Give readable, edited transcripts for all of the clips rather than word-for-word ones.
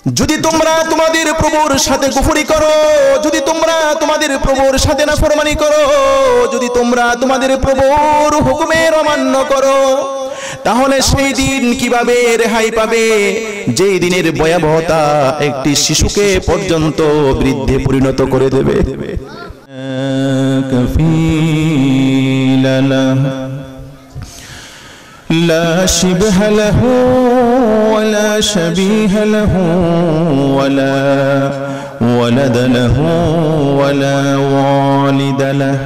যদি তোমরা তোমাদের প্রভুর সাথে কুফরি করো, যদি তোমরা তোমাদের প্রভুর সাথে নাফরমানি করো, যদি তোমরা তোমাদের প্রভুর হুকুমের অমান্য করো, তাহলে সেই দিন কিভাবে রেহাই পাবে, যেই দিনের ভয়াবহতা একটি শিশুকে পর্যন্ত বৃদ্ধে পরিণত করে দেবে। لا شبه له ولا شبيه له ولا ولد له ولا والد له،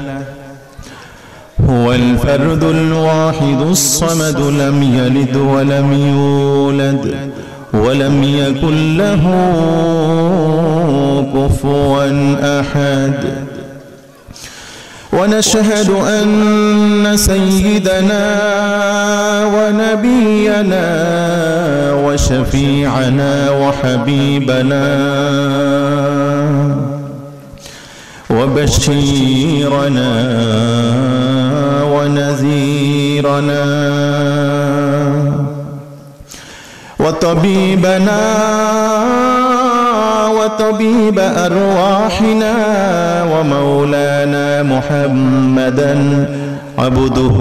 هو الفرد الواحد الصمد، لم يلد ولم يولد ولم يكن له كفوا أحد. ونشهد أن سيدنا ونبينا وشفيعنا وحبيبنا وبشيرنا ونذيرنا وطبيبنا وطبيب أرواحنا ومولانا محمدا عبده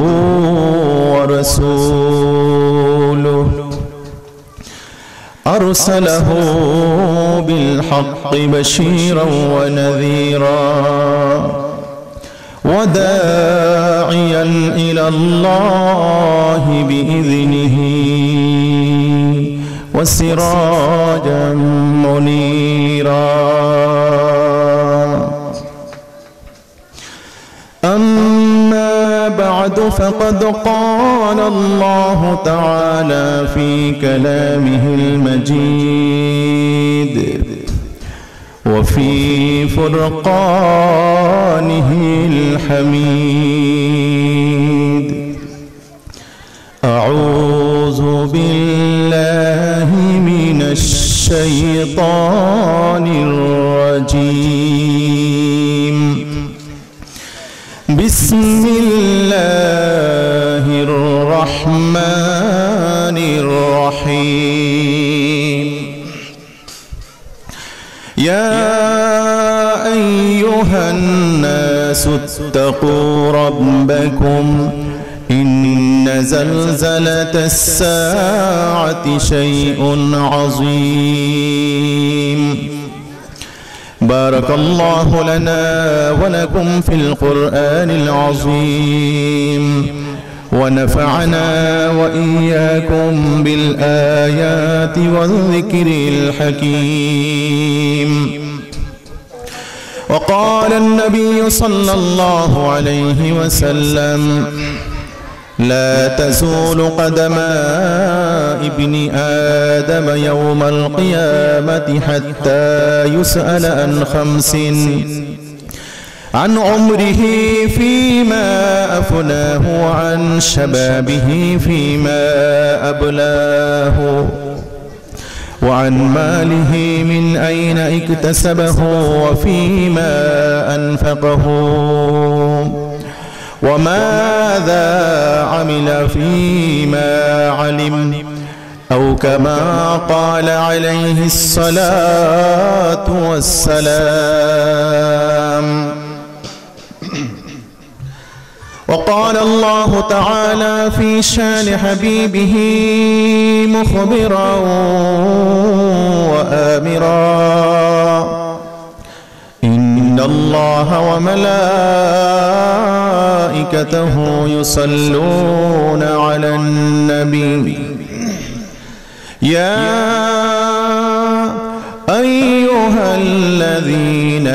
ورسوله، أرسله بالحق بشيرا ونذيرا وداعيا إلى الله بإذنه وسراجا منيرا. أما بعد، فقد قال الله تعالى في كلامه المجيد وفي فرقانه الحميد: أعوذ بالله من الشيطان الرجيم، بسم الله الرحمن الرحيم. يا أيها الناس اتقوا ربكم، إن زلزلة الساعة شيء عظيم. بارك الله لنا ولكم في القرآن العظيم، ونفعنا وإياكم بالآيات والذكر الحكيم. وقال النبي صلى الله عليه وسلم: لا تزول قدم ابن آدم يوم القيامة حتى يسأل عن 5: عن عمره فيما أفناه، وعن شبابه فيما أبلاه، وعن ماله من أين اكتسبه وفيما أنفقه، وماذا عمل فيما علم، أو كما قال عليه الصلاة والسلام. وقال الله تعالى في شان حبيبه مخبرا وآمرا: إن الله وملائكته يصلون على النبي، يا أيها الذين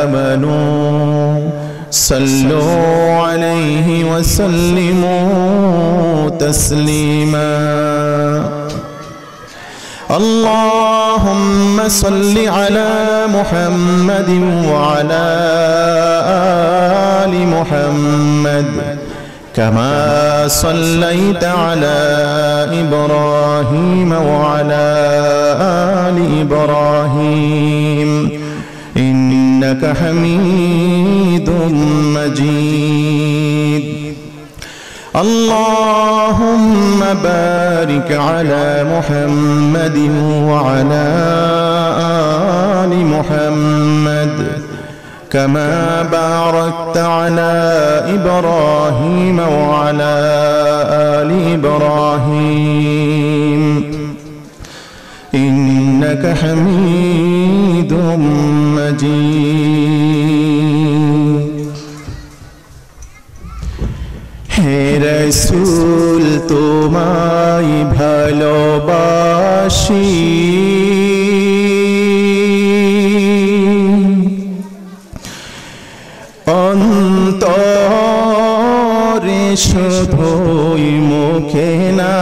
آمنوا صلوا عليه وسلموا تسليما. اللهم صل على محمد وعلى آل محمد، كما صليت على إبراهيم وعلى آل إبراهيم إنك حميد مجيد. اللهم بارك على محمد وعلى آل محمد كما باركت على إبراهيم وعلى آل إبراهيم إنك حميد مجيد হে রাসূল তোমায় ভালোবাসি অন্তরে শুধুই মুখে না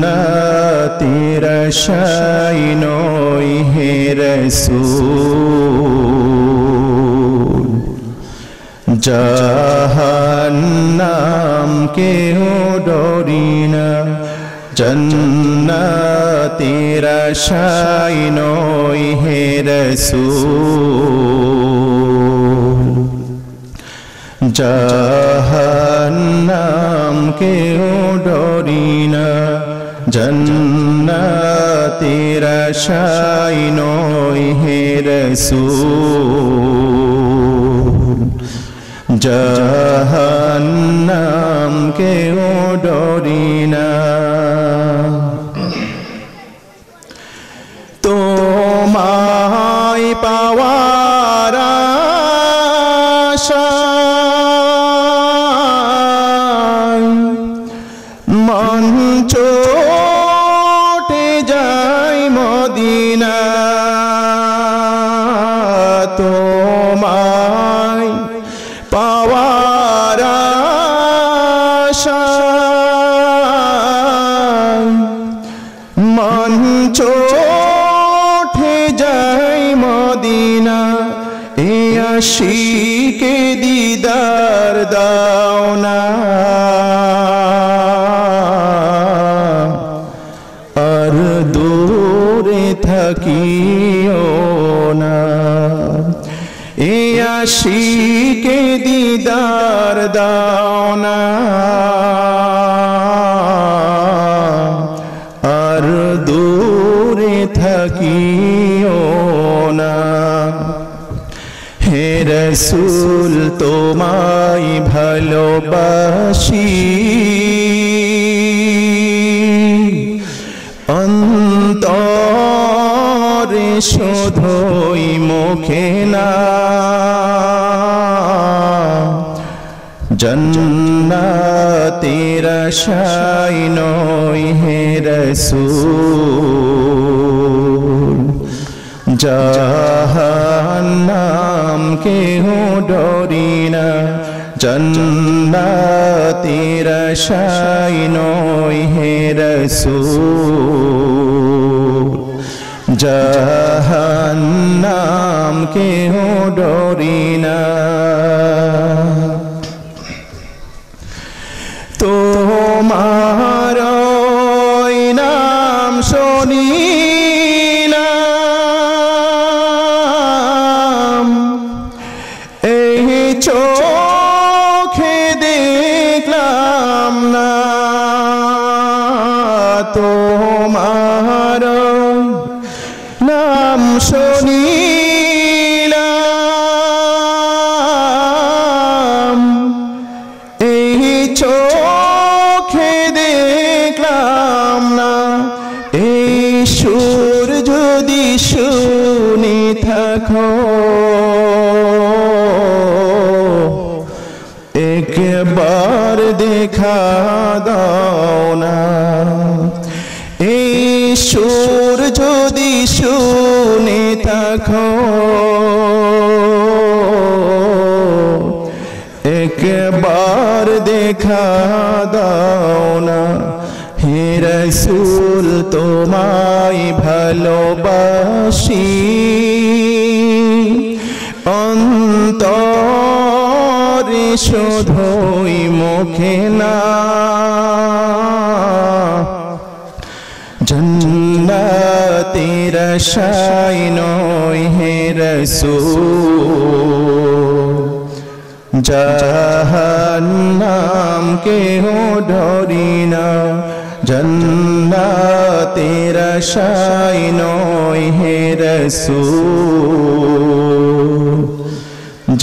জান্নাতের আশায় নয় হে রাসূল জাহান্নাম কেউ ডরি না জান্নাতের আশায় নয় হে রাসূল জাহান্নাম কেউ ডরি না জান্নাতের আশায় নয় হে রাসূল জাহান্নাম কেউ ডরি না তোমায় পাওয়ার আশায় মন ছুটে যায় মদিনা তোমায় পাওয়ার আশায় মন ছুটে যায় মদিনা এ আশিকে দিদার দাও না আর দূরে থাকিও না এ আশিকে দিদার দাও না আর দূরে থাকিও না হে রাসূল তোমায় ভালোবাসি অন্তরে শুধুই মুখে না জান্নাতের আশায় নয় হে রাসূল জাহান্নাম কেহ ডরি না জান্নাতের আশায় নয় হে রাসূল জাহান্নাম কেহ ডরি না তোমার নাম শুনিলাম এই চোখে দেখলাম না তোমার নাম শুনিলাম এই চোখে দেখলাম না এই সুর যদি শুনে থাকো একবার দেখা দাও না এই সুর যদি শুনে থাকো একবার দেখা দাও না হে রাসূল তোমায় ভালোবাসি অন্তরে শুধুই মুখে না জান্নাতের আশায় নয় হে রসূল জাহান্নাম কেহ ডরি না জান্নাতের আশায় নয় হে রসূল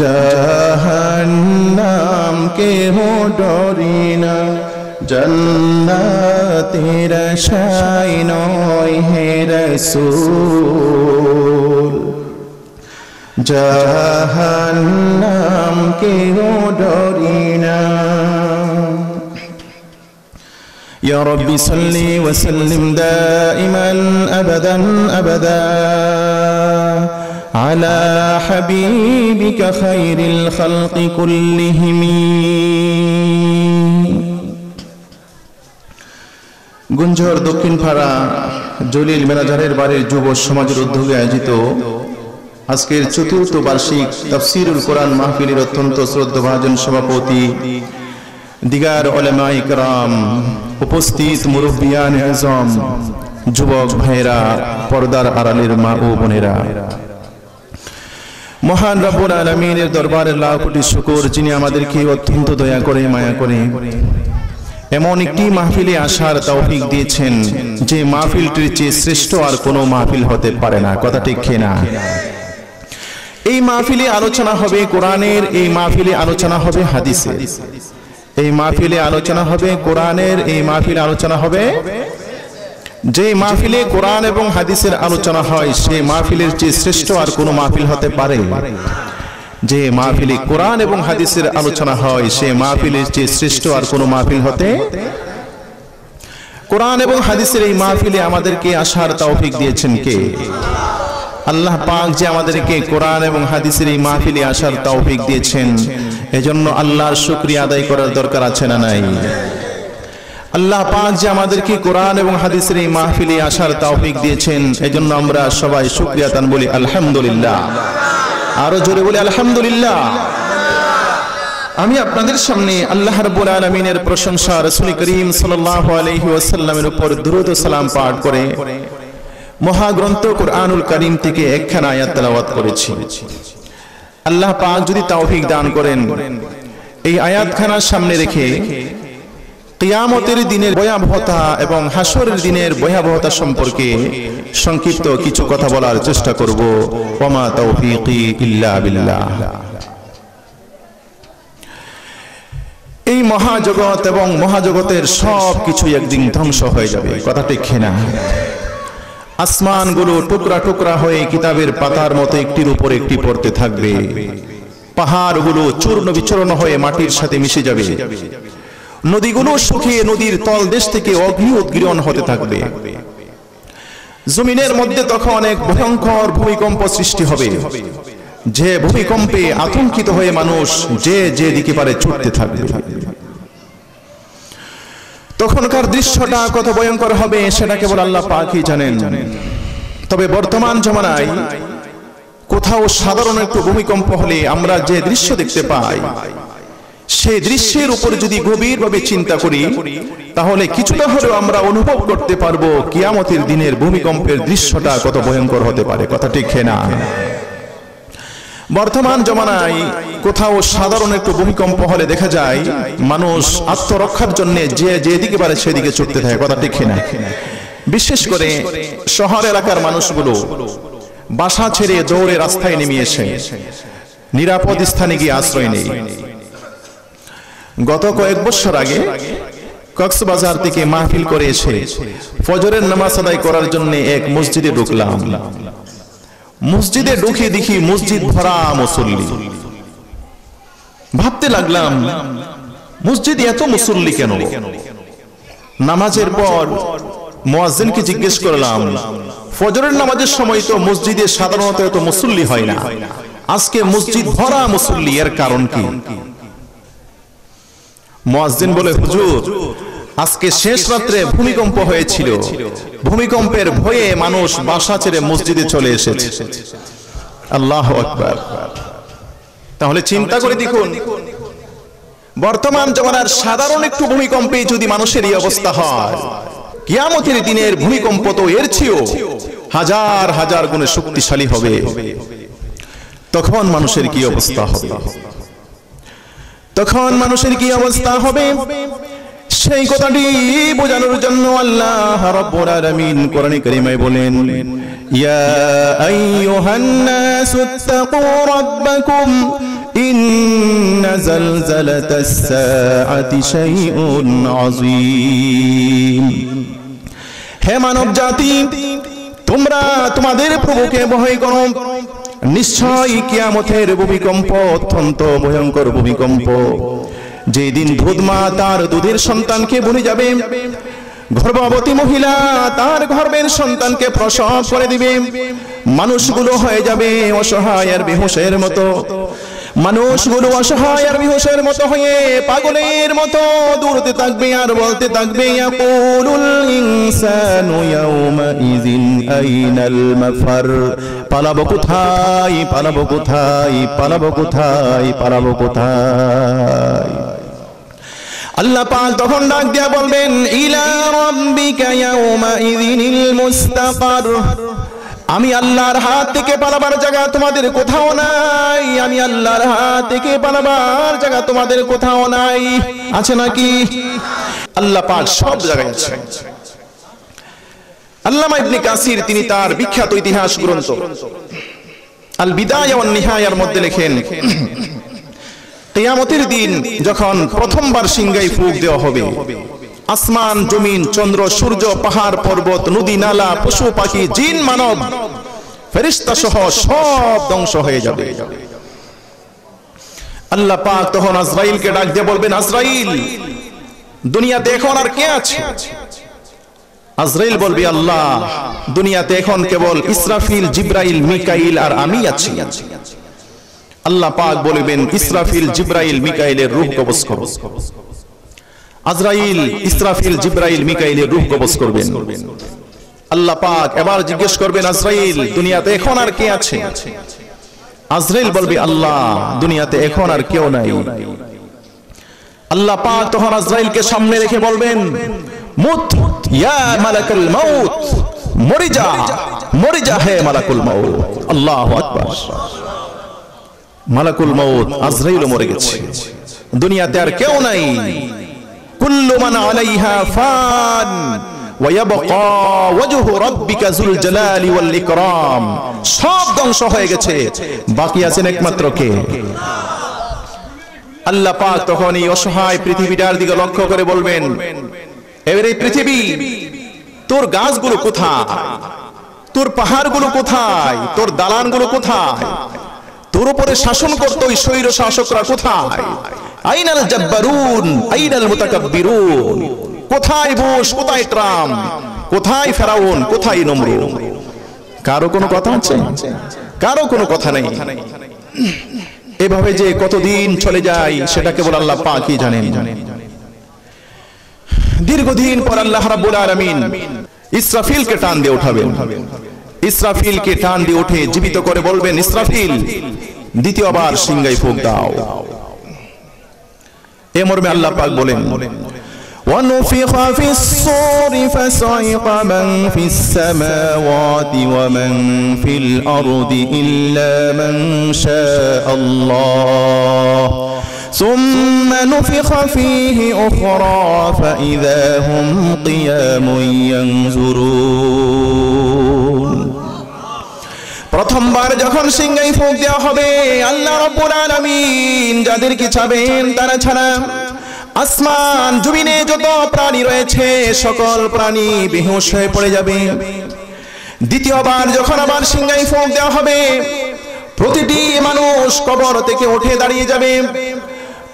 জাহান্নাম কেহ ডরি না জান্নাতের আশায় নয় হে রসূল জাহান্নাম কেহ ডরি না يا رب صل وسلم دائما أبدا أبدا على حبيبك خير الخلق كلهم গুঞ্জর দক্ষিণ পাড়া জলিল মেনাজারের বাড়ির যুব সমাজের উদ্যোগে আয়োজিত আজকের চতুর্থ বার্ষিক তাফসীরুল কোরআন মাহফিলের অত্যন্ত শ্রদ্ধাভাজন সভাপতি দিগার উলামায়ে কেরাম উপস্থিত মুরব্বিয়ানে আযম যুবক ভাইরা পর্দার আড়ালের মা ও বোনেরা মহান রব্বুল আলামিনের দরবারে লাখ কোটি শুকর যিনি আমাদেরকে অত্যন্ত দয়া করে মায়া করে এমন একটি মাহফিলে আসার তৌফিক দিয়েছেন যে মাহফিলটির চেয়ে শ্রেষ্ঠ আর কোনো মাহফিল হতে পারে না কথা ঠিক কি না এই মাহফিলে আলোচনা হবে কোরআনের এই মাহফিলে আলোচনা হবে হাদিসের এই মাহফিলে আলোচনা হবে কোরআনের এই মাহফিলে আলোচনা হবে যে মাহফিলে কোরআন এবং হাদিসের আলোচনা হয় সেই মাহফিলের চেয়ে শ্রেষ্ঠ আর কোনো মাহফিল হতে পারে যে মাহফিলে কোরআন এবং হাদিসের আলোচনা হয় সেই মাহফিলের চেয়ে শ্রেষ্ঠ আর কোনো মাহফিল হতে কোরআন এবং হাদিসের এই মাহফিলে আমাদেরকে আসার তৌফিক দিয়েছেন কে আল্লাহ পাক যে আমাদেরকে কোরআন এবং হাদিসের এই মাহফিলে আসার তৌফিক দিয়েছেন এজন্য আল্লাহর শুকরিয়া আদায় করার দরকার আছে না নাই আল্লাহ পাক যে আমাদেরকে কোরআন এবং হাদিসের এই মাহফিলে আসার তৌফিক দিয়েছেন এজন্য আমরা সবাই শুকরিয়া তান বলি আলহামদুলিল্লাহ আরো জোরে বলি আলহামদুলিল্লাহ আমি আপনাদের সামনে আল্লাহ রাব্বুল আলামিনের প্রশংসা রাসূল করিম সাল্লাল্লাহু আলাইহি ওয়াসাল্লামের উপর দুরূদ ও সালাম পাঠ করে মহাগ্রন্থ কুরআনুল কারীম থেকে একখানা আয়াত তেলাওয়াত করেছি আল্লাহ পাক যদি তৌফিক দান করেন এই আয়াতখানার সামনে রেখে কিয়ামতের দিনের ভয়াবহতা এবং হাসরের দিনের ভয়াবহতা সম্পর্কে সংক্ষিপ্ত কিছু কথা বলার চেষ্টা করব ওমা তৌফিকি ইল্লা বিল্লাহ এই মহাজগৎ এবং মহাজগতের সব কিছু একদিন ধ্বংস হয়ে যাবে কথা ঠিক না আসমানগুলো টুকরা টুকরা হয়ে কিতাবের পাতার মতো একটির উপর একটি পড়তে থাকবে পাহাড়গুলো চূর্ণ বিচূর্ণ হয়ে মাটির সাথে মিশে যাবে নদীগুলো শুকিয়ে নদীর তলদেশ থেকে অগ্নি উদ্গীরণ হতে থাকবে জমিনের মধ্যে তখন এক ভয়ঙ্কর ভূমিকম্প সৃষ্টি হবে যে ভূমিকম্পে আতঙ্কিত হয়ে মানুষ যে যে দিকে পারে ছুটতে থাকবে তখনকার দৃশ্যটা কত ভয়ঙ্কর হবে সেটা কেবল আল্লাহ পাকই জানেন তবে বর্তমান জামানায় কোথাও সাধারণ একটু ভূমিকম্প হলে আমরা যে দৃশ্য দেখতে পাই সেই দৃশ্যের উপর যদি গভীরভাবে চিন্তা করি তাহলে কিছুটা হলেও আমরা অনুভব করতে পারবো কিয়ামতের দিনের ভূমিকম্পের দৃশ্যটা কত ভয়ঙ্কর হতে পারে কথা ঠিক না বর্তমান জামানায় কোথাও সাধারণ একটু ভূমিকম্প হলে দেখা যায় মানুষ আত্মরক্ষার জন্য যে যেদিকে পারে সেদিকে ছুটতে থাকে কথা ঠিক না বিশেষ করে শহর এলাকার মানুষগুলো বাসা ছেড়ে দৌড়ে রাস্তায় নেমে এসে নিরাপদ স্থানে গিয়ে আশ্রয় নেয় গত কয়েক বছর আগে কক্সবাজার থেকে মাহফিল করে এসে ফজরের নামাজ আদায় করার জন্য এক মসজিদে ঢুকলাম মসজিদে ঢুকে দেখি মসজিদ ভরা মুসল্লি ভাবতে লাগলাম মসজিদে এত মুসল্লি কেন নামাজের পর মুয়াজ্জিনকে জিজ্ঞেস করলাম ফজরের নামাজের সময় তো মসজিদে সাধারণত এত মুসল্লি হয় না আজকে মসজিদ ভরা মুসল্লি এর কারণ কি মুয়াজ্জিন বলে হুজুর আজকে শেষ রাতে ভূমিকম্প হয়েছিল ভূমিকম্পের ভয়ে মানুষ বাসা ছেড়ে মসজিদে চলে এসেছে আল্লাহু আকবার তাহলে চিন্তা করে দেখুন বর্তমান জামানার সাধারণ একটু ভূমিকম্পে যদি মানুষের এই অবস্থা হয় কিয়ামতের দিনের ভূমিকম্প তো এর চেয়েও হাজার হাজার গুণে শক্তিশালী হবে তখন মানুষের কি অবস্থা হবে? তখন মানুষের কি অবস্থা হবে সেই কথাটি বোঝানোর জন্য আল্লাহ রাব্বুল আলামিন কোরআনে কারীমায় বলেন, ইয়া আইয়ুহান নাসুত্তাকু রাব্বাকুম ইন্না জালজালাতাস সাআতি শাইউন আযীম। হে মানব জাতি, তোমরা তোমাদের প্রভুকে ভয় করো, নিশ্চয়ই কিয়ামতের ভূমিকম্প অত্যন্ত ভয়ঙ্কর ভূমিকম্প। যেদিন দুধমা তার দুধের সন্তানকে ভুলে যাবে, গর্ভবতী মহিলা তার গর্ভের সন্তানকে প্রসব করে দিবে, মানুষগুলো হয়ে যাবে অসহায় আর বেহুশের মতো। মানুষগুলো অসহায় আর বেহুশের মতো হয়ে পাগলের মতো দৌড়তে থাকবে আর বলতে থাকবে, ইয়াকুলুল ইনসানু ইয়াউমাইযিন আইনাল মাফার। পালাবো কোথায়, পালাবো কোথায়, পালাবো কোথায়, পালাবো কোথায়? আল্লাহ পাক তখন ডাক দিয়া বলবেন, ইলা রাব্বিকা ইয়াউমাইযিনিল মুস্তাকার। আমি আল্লাহর হাত থেকে পালাবার জায়গা তোমাদের কোথাও নাই, আমি আল্লাহর হাত থেকে পালাবার জায়গা তোমাদের কোথাও নাই। আছে নাকি? আল্লাহ পাক সব জায়গায় আছে। আল্লামা ইবনে কাসির তিনি তার বিখ্যাত ইতিহাস গ্রন্থ আল বিদায়া ওয়ান নিহায়ার মধ্যে লেখেন, কিয়ামতের দিন যখন প্রথমবার সিংহায় ফুঁক দেওয়া হবে, আসমান জমিন চন্দ্র সূর্য পাহাড় পর্বত নদী নালা পশু পাখি জিন মানব ফেরেশতা সহ সব ধ্বংস হয়ে যাবে। আল্লাহ পাক তখন আজরাইলকে ডাক দিয়ে বলবেন, আজরাইল, দুনিয়াতে এখন আর কে আছে? আজরাইল বলবে, আল্লাহ, দুনিয়াতে এখন কেবল ইসরাফিল জিবরাইল মিকাইল আর আমি আছি। আল্লাহ পাক বলবেন, ইসরাফিল জিবরাইল মিকাইলের রূহ কবজ করো। আজরাইল ইসরাফিল জিবরাইল মিকাইলের রূহ কবজ করবেন। আল্লাহ পাক এবার জিজ্ঞেস করবেন, আজরাইল, দুনিয়াতে এখন আর কে আছে? আজরাইল বলবে, আল্লাহ, দুনিয়াতে এখন আর কেউ নাই। আল্লাহ পাক তখন আজরাইলকে সামনে রেখে বলবেন, মুত ইয়া মালাকুল মাউত, মরে যা, মরে যা হে মালাকুল মাউত। আল্লাহু আকবার। মালাকুল মাউত আজরাইলও মরে গেছে, দুনিয়াতে আর কেউ নাই। কুল্লু মান আলাইহা ফান ওয়া ইয়াবকা ওয়াজহু রাব্বিকা যুল জালালি ওয়াল ইকরাম। সব ধ্বংস হয়ে গেছে, বাকি আছেন একমাত্র কে? আল্লাহ পাক তখন এই অসহায় পৃথিবীটার দিকে লক্ষ্য করে বলবেন, এবারে পৃথিবী, তোর গাছগুলো কোথায়? তোর পাহাড়গুলো কোথায়? তোর দালানগুলো কোথায়? তোর উপরে শাসন করত ওই স্বৈর শাসকরা কোথায়? আইনাল জাব্বারুন আইনাল মুতাকাব্বিরুন। কোথায় বুশ, কোথায় ট্রাম্প, কোথায় ফেরাউন, কোথায় নমরুদ? কারো কোনো কথা আছে? কারো কোনো কথা নেই। এভাবে যে কতদিন চলে যায় সেটা কেবল আল্লাহ পাকই জানেন। দীর্ঘদিন পর আল্লাহ রাব্বুল আলামিন ইসরাফিলকে টান দিয়ে উঠাবেন। ইসরাফিলকে টান দিয়ে উঠে জীবিত করে বলবেন, ইসরাফিল, দ্বিতীয়বার সিংহায় ফুঁক দাও। এ মর্মে আল্লাহ পাক বলেন, وَنُفِخَ فِي الصُّورِ فَصَعِقَ مَنْ فِي السَّمَاوَاتِ وَمَنْ فِي الْأَرْضِ إِلَّا مَنْ شَاءَ اللَّهُ ثُمَّ نُفِخَ فِيهِ أُخْرَى فَإِذَا هُمْ قِيَامٌ يَنْظُرُونَ। প্রথমবার যখন সিংহায় ফুঁক দেওয়া হবে, আল্লাহ রাব্বুল আলামিন যাদেরকে চাবেন তারা ছাড়া আসমান জমিনে যত প্রাণী রয়েছে সকল প্রাণী বেহুশ হয়ে পড়ে যাবে। দ্বিতীয়বার যখন আবার সিংহায় ফুঁক দেওয়া হবে, প্রতিটি মানুষ কবর থেকে উঠে দাঁড়িয়ে যাবে।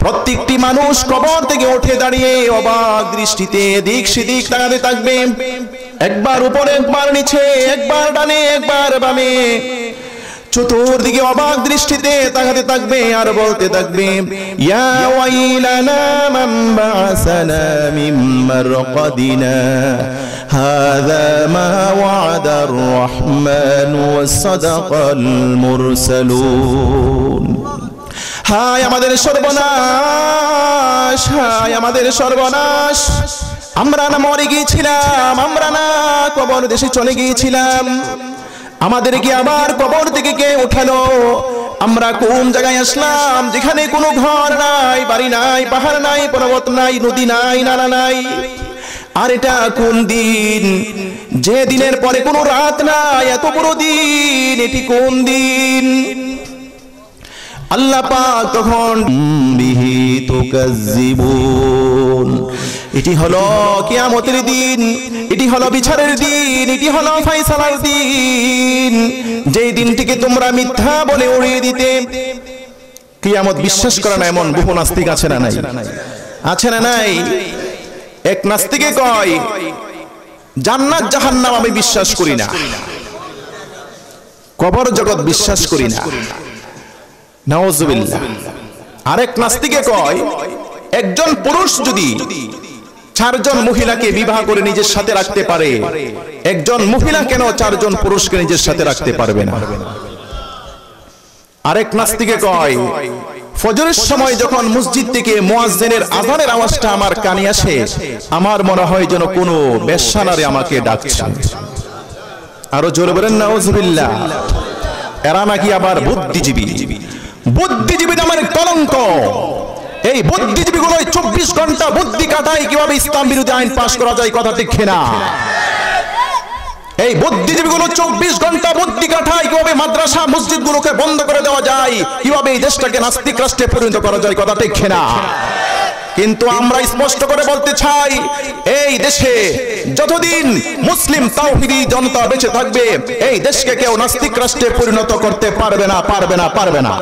প্রত্যেকটি মানুষ কবর থেকে উঠে দাঁড়িয়ে অবাক দৃষ্টিতে দিক সেদিক তাকাতে থাকবে। একবার উপরে, একবার নিচে, একবার ডানে, একবার বামে, চতুর্দিকে অবাক দৃষ্টিতে তাকাতে থাকবে আর বলতে থাকবে, ইয়া ওয়াইলানা মান বা'সানা মিন মারকাদিনা হাযা মা ওয়া'দার রাহমানু ওয়া সাদাকাল মুরসালুন। হায় আমাদের সর্বনাশ, হায় আমাদের সর্বনাশ, আমরা না মরে গিয়েছিলাম, আমরা না কবর দেশে চলে গিয়েছিলাম, আমাদেরকে আবার কবর থেকে কে উঠালো? আমরা কোন জায়গায় আসলাম যেখানে কোনো ঘর নাই, বাড়ি নাই, পাহাড় নাই, পর্বত নাই, নদী নাই, নালা নাই। আর এটা কোন দিন যে দিনের পরে কোনো রাত নাই, এত বড় দিন, এটি কোন দিন? আল্লাহ পাক তখন বিহি তুকাজ্জিবুন, এটি হলো কিয়ামতের দিন, এটি হলো বিচারের দিন, এটি হলো ফয়সালার দিন, যেই দিনটিকে তোমরা মিথ্যা বলে উড়িয়ে দিতে। কিয়ামত বিশ্বাস করে না এমন বহু নাস্তিক আছে না নাই? আছে না নাই? এক নাস্তিকে কয় জান্নাত জাহান্নাম আমি বিশ্বাস করি না, কবর জগৎ বিশ্বাস করি না। নাউজুবিল্লাহ। আরেক নাস্তিকে কয় একজন পুরুষ যদি 4 জন মহিলাকে বিবাহ করে নিজের সাথে রাখতে পারে, একজন মহিলা কেন 4 জন পুরুষকে নিজের সাথে রাখতে পারবে না? আরেক নাস্তিকে কয় ফজরের সময় যখন মসজিদ থেকে মুয়াজ্জিনের আযানের আওয়াজটা আমার কানে আসে, আমার মনে হয় যেন কোনো বেশ্যানারে আমাকে ডাকছে। আরো জোরে বলেন নাউজুবিল্লাহ। এরা নাকি আবার বুদ্ধিজীবী। বুদ্ধিজীবী নামের কলঙ্ক। এই বুদ্ধিজীবীগুলো 24 ঘন্টা বুদ্ধি কাটায় কিভাবে ইসলাম বিরোধী আইন পাশ করা যায়, কথা ঠিক কিনা? এই বুদ্ধিজীবীগুলো 24 ঘন্টা বুদ্ধি কাটায় কিভাবে মাদ্রাসা মসজিদগুলোকে বন্ধ করে দেওয়া যায়, কিভাবে এই দেশটাকে নাস্তিক রাষ্ট্রে পরিণত করা যায়, কথা ঠিক কিনা? কিন্তু আমরা স্পষ্ট করে বলতে চাই, এই দেশে যতদিন মুসলিম তাওহীদি জনতা বেঁচে থাকবে, এই দেশকে কেউ নাস্তিক রাষ্ট্রে পরিণত করতে পারবে না, পারবে না, পারবে না।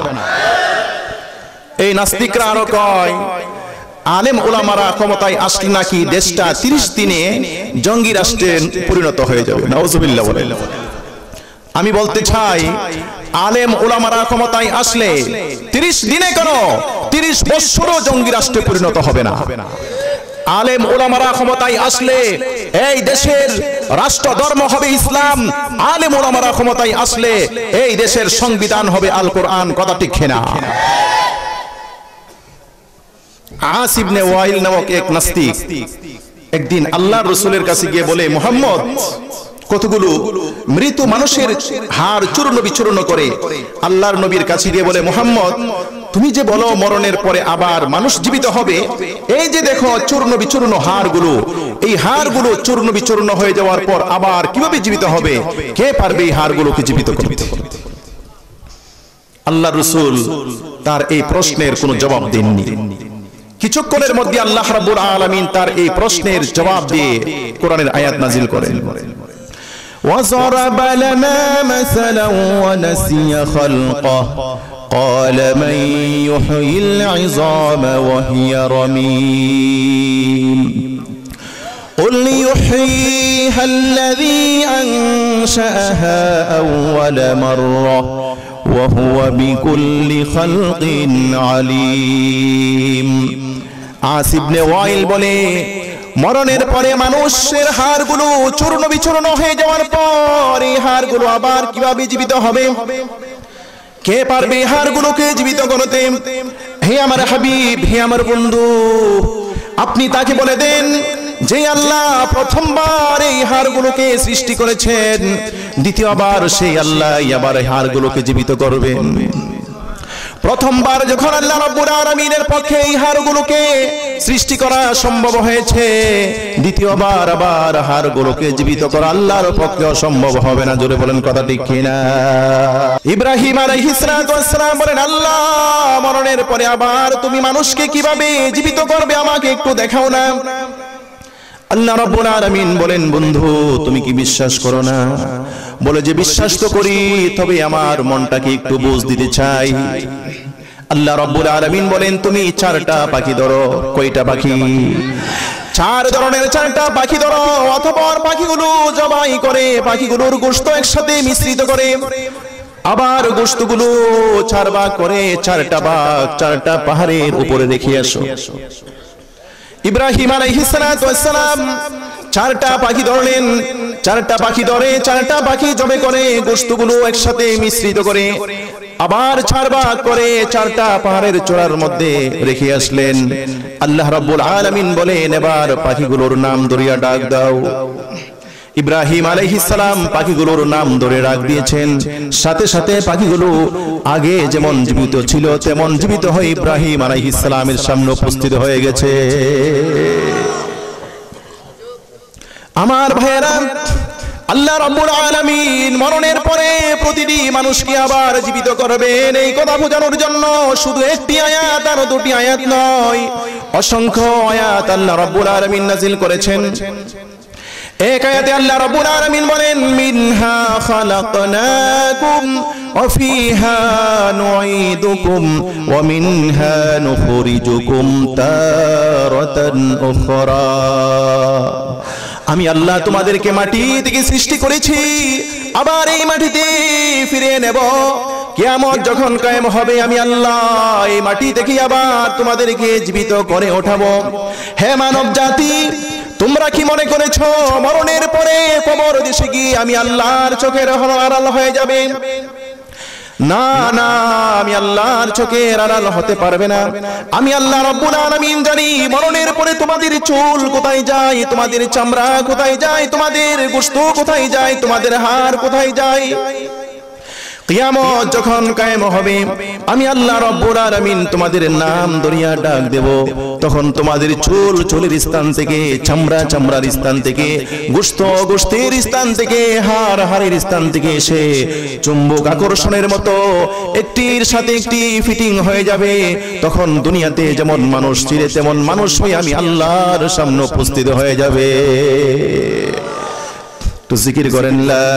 এই নাস্তিকরা আরো কয় আলেম ওলামারা ক্ষমতায় আসলে নাকি দেশটা 30 দিনে জঙ্গি রাষ্ট্রে পরিণত হয়ে যাবে। নাউজুবিল্লাহ বলেন। আমি বলতে চাই আলেম ওলামারা ক্ষমতায় আসলে 30 দিনে কেন 30 বছরও জঙ্গি রাষ্ট্রে পরিণত হবে না। আলেম ওলামারা ক্ষমতায় আসলে এই দেশের রাষ্ট্র ধর্ম হবে ইসলাম। আলেম ওলামারা ক্ষমতায় আসলে এই দেশের সংবিধান হবে আল কোরআন, কথা ঠিক কিনা? আস ইবনে ওয়াইল নামক এক নাস্তিক একদিন আল্লাহর রাসূলের কাছে গিয়ে বলে, মুহাম্মদ কতগুলো মৃত মানুষের হাড় চূর্ণ বিচূর্ণ করে আল্লাহর নবীর কাছে গিয়ে বলে, মুহাম্মদ তুমি যে বলো মরণের পরে আবার মানুষ জীবিত হবে, এই যে দেখো চূর্ণ বিচূর্ণ হাড়গুলো, এই হাড়গুলো চূর্ণ বিচূর্ণ হয়ে যাওয়ার পর আবার কিভাবে জীবিত হবে? কে পারবে এই হাড়গুলোকে জীবিত করতে? আল্লাহর রাসূল তার এই প্রশ্নের কোনো জবাব দেননি। কিছুক্ষণের মধ্যে আল্লাহ রাব্বুল আলামিন তার এই প্রশ্নের জবাব দিয়ে কোরআনের আয়াত নাজিল করেন। وَضَرَبَ لَنَا مَثَلًا وَنَسِيَ خَلْقَهُ قَالَ مَن يُحْيِي الْعِظَامَ وَهِيَ رَمِيمٌ قُلْ يُحْيِيهَا الَّذِي أَنشَأَهَا أَوَّلَ مَرَّةٍ وَهُوَ بِكُلِّ خَلْقٍ عَلِيمٌ। আস ইবনে ওয়াইল বলে, মরণের পরে মানুষের হাড়গুলো চূর্ণ বিচূর্ণ হয়ে যাওয়ার পর এই হাড়গুলো আবার কিভাবে জীবিত হবে? কে পারবে হাড়গুলোকে জীবিত করতে? হে আমার হাবিব, হে আমার বন্ধু, আপনি তাকে বলে দেন যে আল্লাহ প্রথমবার এই হাড়গুলোকে সৃষ্টি করেছেন, দ্বিতীয়বার সেই আল্লাহ আবার এই হাড়গুলোকে জীবিত করবেন। প্রথমবার যখন আল্লাহ রাব্বুল আলামিনের পক্ষে এই হাড়গুলোকে সৃষ্টি করা সম্ভব হয়েছে, দ্বিতীয়বার আবার হাড়গুলোকে জীবিত করা আল্লাহর পক্ষে অসম্ভব হবে না। জোরে বলেন, কথা ঠিক কিনা? ইব্রাহিম আলাইহিস সালাতু ওয়াস সালাম বলেন, আল্লাহ মরণের পরে আবার তুমি মানুষকে কিভাবে জীবিত করবে আমাকে একটু দেখাও না। আল্লাহ রাব্বুল আলামিন বলেন, বন্ধু তুমি কি বিশ্বাস করো না? বলে যে বিশ্বাস তো করি, তবে আমার মনটাকে একটু বুঝ দিতে চাই। আল্লাহ রাব্বুল আলামিন বলেন, তুমি 4টা পাখি ধরো। কয়টা পাখি? 4 ধরনের 4টা পাখি ধরো। অতঃপর পাখিগুলো জবাই করে পাখিগুলোর গোশত একসাথে মিশ্রিত করে আবার গোশতগুলো 4 ভাগ করে 4টা ভাগ 4টা পাহাড়ের উপরে রেখে আসো। ইব্রাহিম আলাইহিস সালাতু ওয়াস সালাম 4টা পাখি ধরলেন। 4টা পাখি ধরে 4টা পাখি জবে করে গোশতগুলো একসাথে মিশ্রিত করে আবার 4 ভাগ করে 4টা পাহাড়ের চূড়ার মধ্যে রেখে আসলেন। আল্লাহ রাব্বুল আলামিন বলেন, এবার পাখিগুলোর নাম ধরিয়া ডাক দাও। ইব্রাহিম আলাইহিস সালাম পাখিগুলোর নাম ধরে ডাক দিয়েছেন, সাথে সাথে পাখিগুলো আগে যেমন জীবিত ছিল তেমন জীবিত হয়ে ইব্রাহিম আলাইহিস সালামের সামনে উপস্থিত হয়ে গেছে। আমার ভাইয়েরা, আল্লাহ রাব্বুল আলামিন মরণের পরে প্রতিটি মানুষকে আবার জীবিত করবেন, এই কথা বোঝানোর জন্য শুধু একটি আয়াত আর দুটি আয়াত নয়, অসংখ্য আয়াত আল্লাহ রাব্বুল আলামিন নাযিল করেছেন। এক আয়াতে আল্লাহ রাব্বুল আলামিন বলেন, মিনহা খালাকনাকুম ওয়া ফিহা নুঈদুকুম ওয়া মিনহা নুখরিজুকুম তারাতান উখরা। আমি আল্লাহ তোমাদেরকে মাটি থেকে সৃষ্টি করেছি, আবার এই মাটিতে ফিরিয়ে নেব। কিয়ামত যখন কায়েম হবে আমি আল্লাহ এই মাটি থেকে আবার তোমাদেরকে জীবিত করে ওঠাবো। হে মানব জাতি, তোমরা কি মনে করেছো মরণের পরে কবর দেশে গিয়ে আমি আল্লাহর চোখের আড়াল হয়ে যাবে? না না, আমি আল্লাহর চোখের আড়াল হতে পারবে না। আমি আল্লাহ রাব্বুল আলামিন জানি মরণের পরে তোমাদের চুল কোথায় যায়, তোমাদের চামড়া কোথায় যায়, তোমাদের গোশত কোথায় যায়, তোমাদের হাড় কোথায় যায়। কিয়ামত যখন কায়েম হবে আমি আল্লাহ রাব্বুল আলামিন তোমাদের নাম ধরিয়া ডাক দেব, তখন তোমাদের চুল চুলের স্থান থেকে, চামড়া চামড়ার স্থান থেকে, গোশত গোশতের স্থান থেকে, হাড় হাড়ের স্থান থেকে এসে চুম্বক আকর্ষণের মতো একটির সাথে একটি ফিটিং হয়ে যাবে। তখন দুনিয়াতে যেমন মানুষ ছিল তেমন মানুষ হয়ে আমি আল্লাহর সামনে উপস্থিত হয়ে যাবে। তো জিকির করেন লা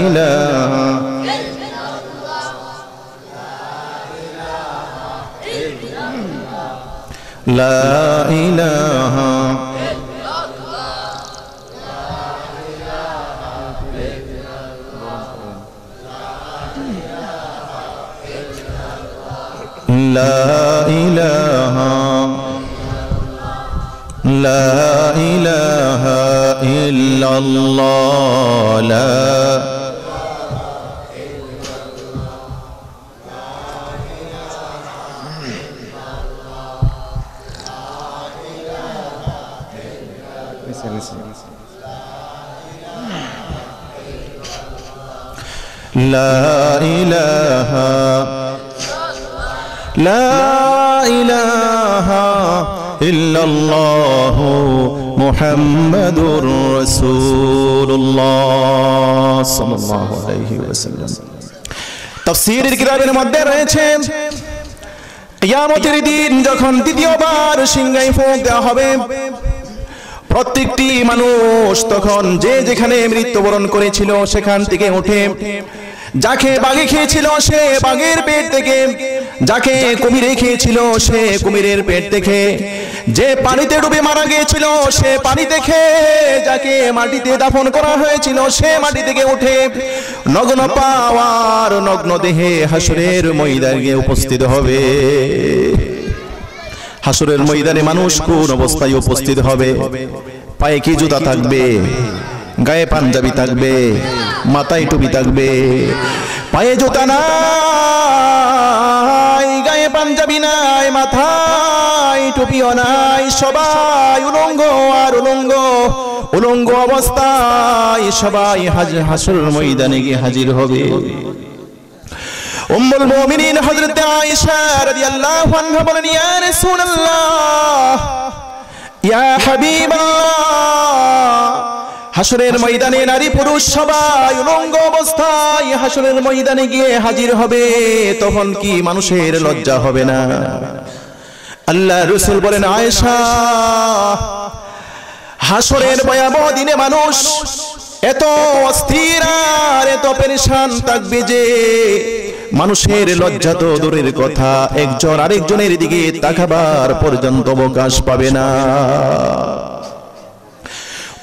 ইলাহা লা ইলাহা লা ইলাহা লা ইলাহা ইল্লাল্লাহ লা لا إله إلا الله محمد رسول الله صلى الله عليه وسلم। তাফসীরের কিতাবের মধ্যে রয়েছে কিয়ামতের দিন যখন দ্বিতীয়বার সিংহায় ফুঁক দেওয়া হবে, প্রত্যেকটি মানুষ তখন যে যেখানে মৃত্যুবরণ করেছিল সেখান থেকে উঠে, যাকে বাঘে খেয়েছিল সে বাঘের পেট থেকে, যাকে কুমিরে খেয়েছিল সে কুমিরের পেট থেকে, যে পানিতে ডুবে মারা গিয়েছিল সে পানি থেকে, যাকে মাটিতে দাফন করা হয়েছিল সে মাটি থেকে উঠে নগ্ন পাওয়ার নগ্ন দেহে হাসরের ময়দানে উপস্থিত হবে। হাসরের ময়দানে মানুষ কোন অবস্থায় উপস্থিত হবে? পায়ে কি জুতা থাকবে, গায়ে পাঞ্জাবি থাকবে, মাথায় টুপি থাকবে। পায়ে জুতা নাই, গায়ে পাঞ্জাবি নাই, মাথায় টুপিও নাই, সবাই উলঙ্গ আর উলঙ্গ, উলঙ্গ অবস্থায় সবাই হাসরের ময়দানে গিয়ে হাজির হবে। উম্মুল মুমিনিন হযরত আয়েশা রাদিয়াল্লাহু আনহা বলেন, ইয়া রাসূলুল্লাহ, ইয়া হাবিবাল্লাহ, হাসরের ময়দানে নারী পুরুষ সবাই উলঙ্গ অবস্থায় হাসরের ময়দানে গিয়ে হাজির হবে, তখন কি মানুষের লজ্জা হবে না? আল্লাহ রাসূল বলেন, আয়েশা, হাসরের ভয়াবহ দিনে মানুষ এত অস্থির আর এত পেরেশান থাকবে যে মানুষের লজ্জা তো দূরের কথা, একজন আরেকজনের দিকে তাকাবার পর্যন্ত অবকাশ পাবে না।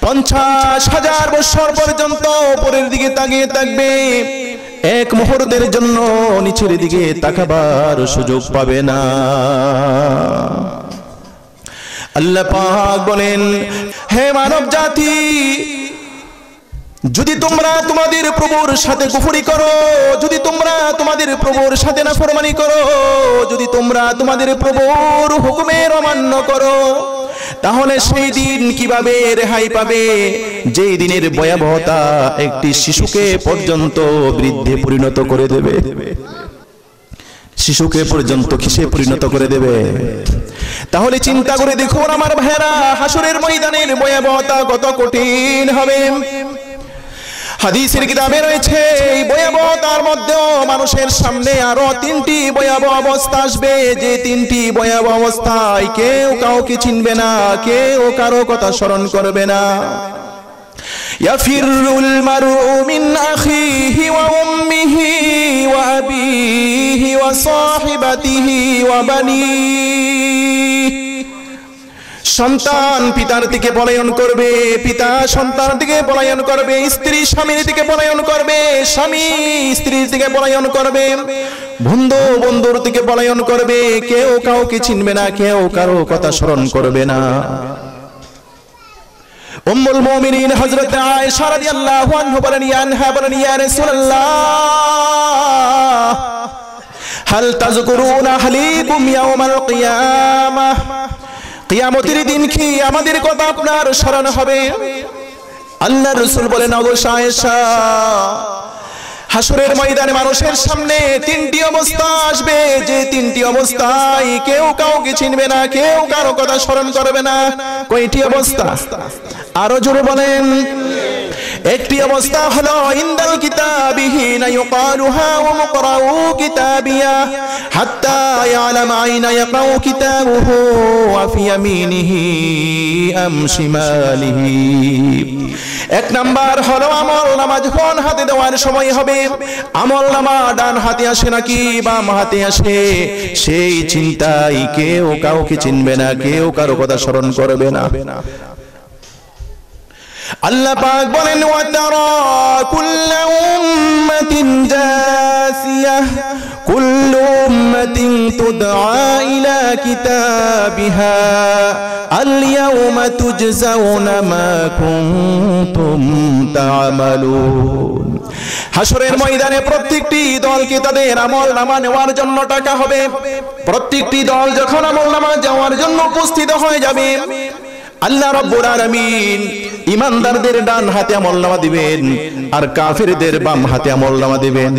50,000 বছর পর্যন্ত উপরের দিকে তাকিয়ে থাকবে, এক মুহূর্তের জন্য নিচের দিকে তাকাবার সুযোগ পাবে না। আল্লাহ পাক বলেন, হে মানব জাতি, যদি তোমরা তোমাদের প্রভুর সাথে কুফরি করো, যদি তোমরা তোমাদের প্রভুর সাথে নাফরমানি করো, যদি তোমরা তোমাদের প্রভুর হুকুমের অমান্য করো, তাহলে সেই দিন কিভাবে রেহাই পাবে যেই দিনের ভয়াবহতা একটি শিশুকে পর্যন্ত বৃদ্ধে পরিণত করে দেবে? শিশুকে পর্যন্ত কিসে পরিণত করে দেবে? তাহলে চিন্তা করে দেখুন আমার ভাইরা, হাসরের ময়দানের ভয়াবহতা কত কঠিন হবে। হাদিসের কিতাবে রয়েছে এই ভয়াবহতার মধ্যেও মানুষের সামনে আরো তিনটি ভয়াবহ অবস্থা আসবে, যে তিনটি ভয়াবহ অবস্থায় কেউ কাউকে চিনবে না, কেউ কারো কথা স্মরণ করবে না। ইয়াফিরুল মারউ মিন আখিহি ওয়া উম্মিহি ওয়া আবিহি ওয়া সাহিবাতিহি ওয়া বানিহি। সন্তান পিতার দিকে পলায়ন করবে, পিতা সন্তান দিকে পলায়ন করবে, স্ত্রী স্বামীর দিকে পলায়ন করবে, স্বামী স্ত্রীর দিকে পলায়ন করবে, বন্ধু বন্ধুর দিকে পলায়ন করবে, কেউ কাউকে চিনবে না, কেউ কারো কথা স্মরণ করবে না। উম্মুল মুমিনিন হযরত আয়েশা রাদিয়াল্লাহু আনহা বলেন, ইয়া রাসূলুল্লাহ হাল তাযকুরুনা আহলিকুম ইয়াওমাল কিয়ামাহ, কিয়ামতের দিন কি আমাদের কথা আপনার স্মরণ হবে? আল্লাহর রাসূল বলেন, অবশ্যই আয়েশা, হাসরের ময়দানে মানুষের সামনে তিনটি অবস্থা আসবে, যে তিনটি অবস্থায় কেউ কাউকে চিনবে না, কেউ কারো কথা স্মরণ করবে না। কয়টি অবস্থা? আরো জোরে বলেন। একটি অবস্থা হলো ইনদাল কিতাবিহি না ইউকালুহা ওয়া মুকরাউ কিতাবিয়া হাত্তা ইয়ালাম আইনা ইয়াকাউ কিতাবুহু ওয়া ফি ইয়ামিনিহি আম শিমালিহি। এক নাম্বার হলো আমলনামা যখন হাতে দেওয়ার সময় হবে, আমলনামা ডান হাতে আসে নাকি বাম হাতে আসে, সেই চিন্তায় কেউ কাউকে চিনবে না, কেউ কারো কথা স্মরণ করবে না। আল্লাহ পাক বলেন, ওয়া তারা কুল্লু উম্মাতিন জাসিয়াহ কুল্লু উম্মাতিন তুদআ ইলা কিতাবিহা আল ইয়াওমা তুজজাউনা মা কুনতুম তা'মালুন। হাসরের ময়দানে প্রত্যেকটি দলকে তাদের আমলনামা নেওয়ার জন্য টাকা হবে। প্রত্যেকটি দল যখন আমলনামা যাওয়ার জন্য উপস্থিত হয়ে যাবে, আল্লাহ রাব্বুল আলামিন ঈমানদারদের ডান হাতে আমলনামা দিবেন আর কাফিরদের বাম হাতে আমলনামা দিবেন।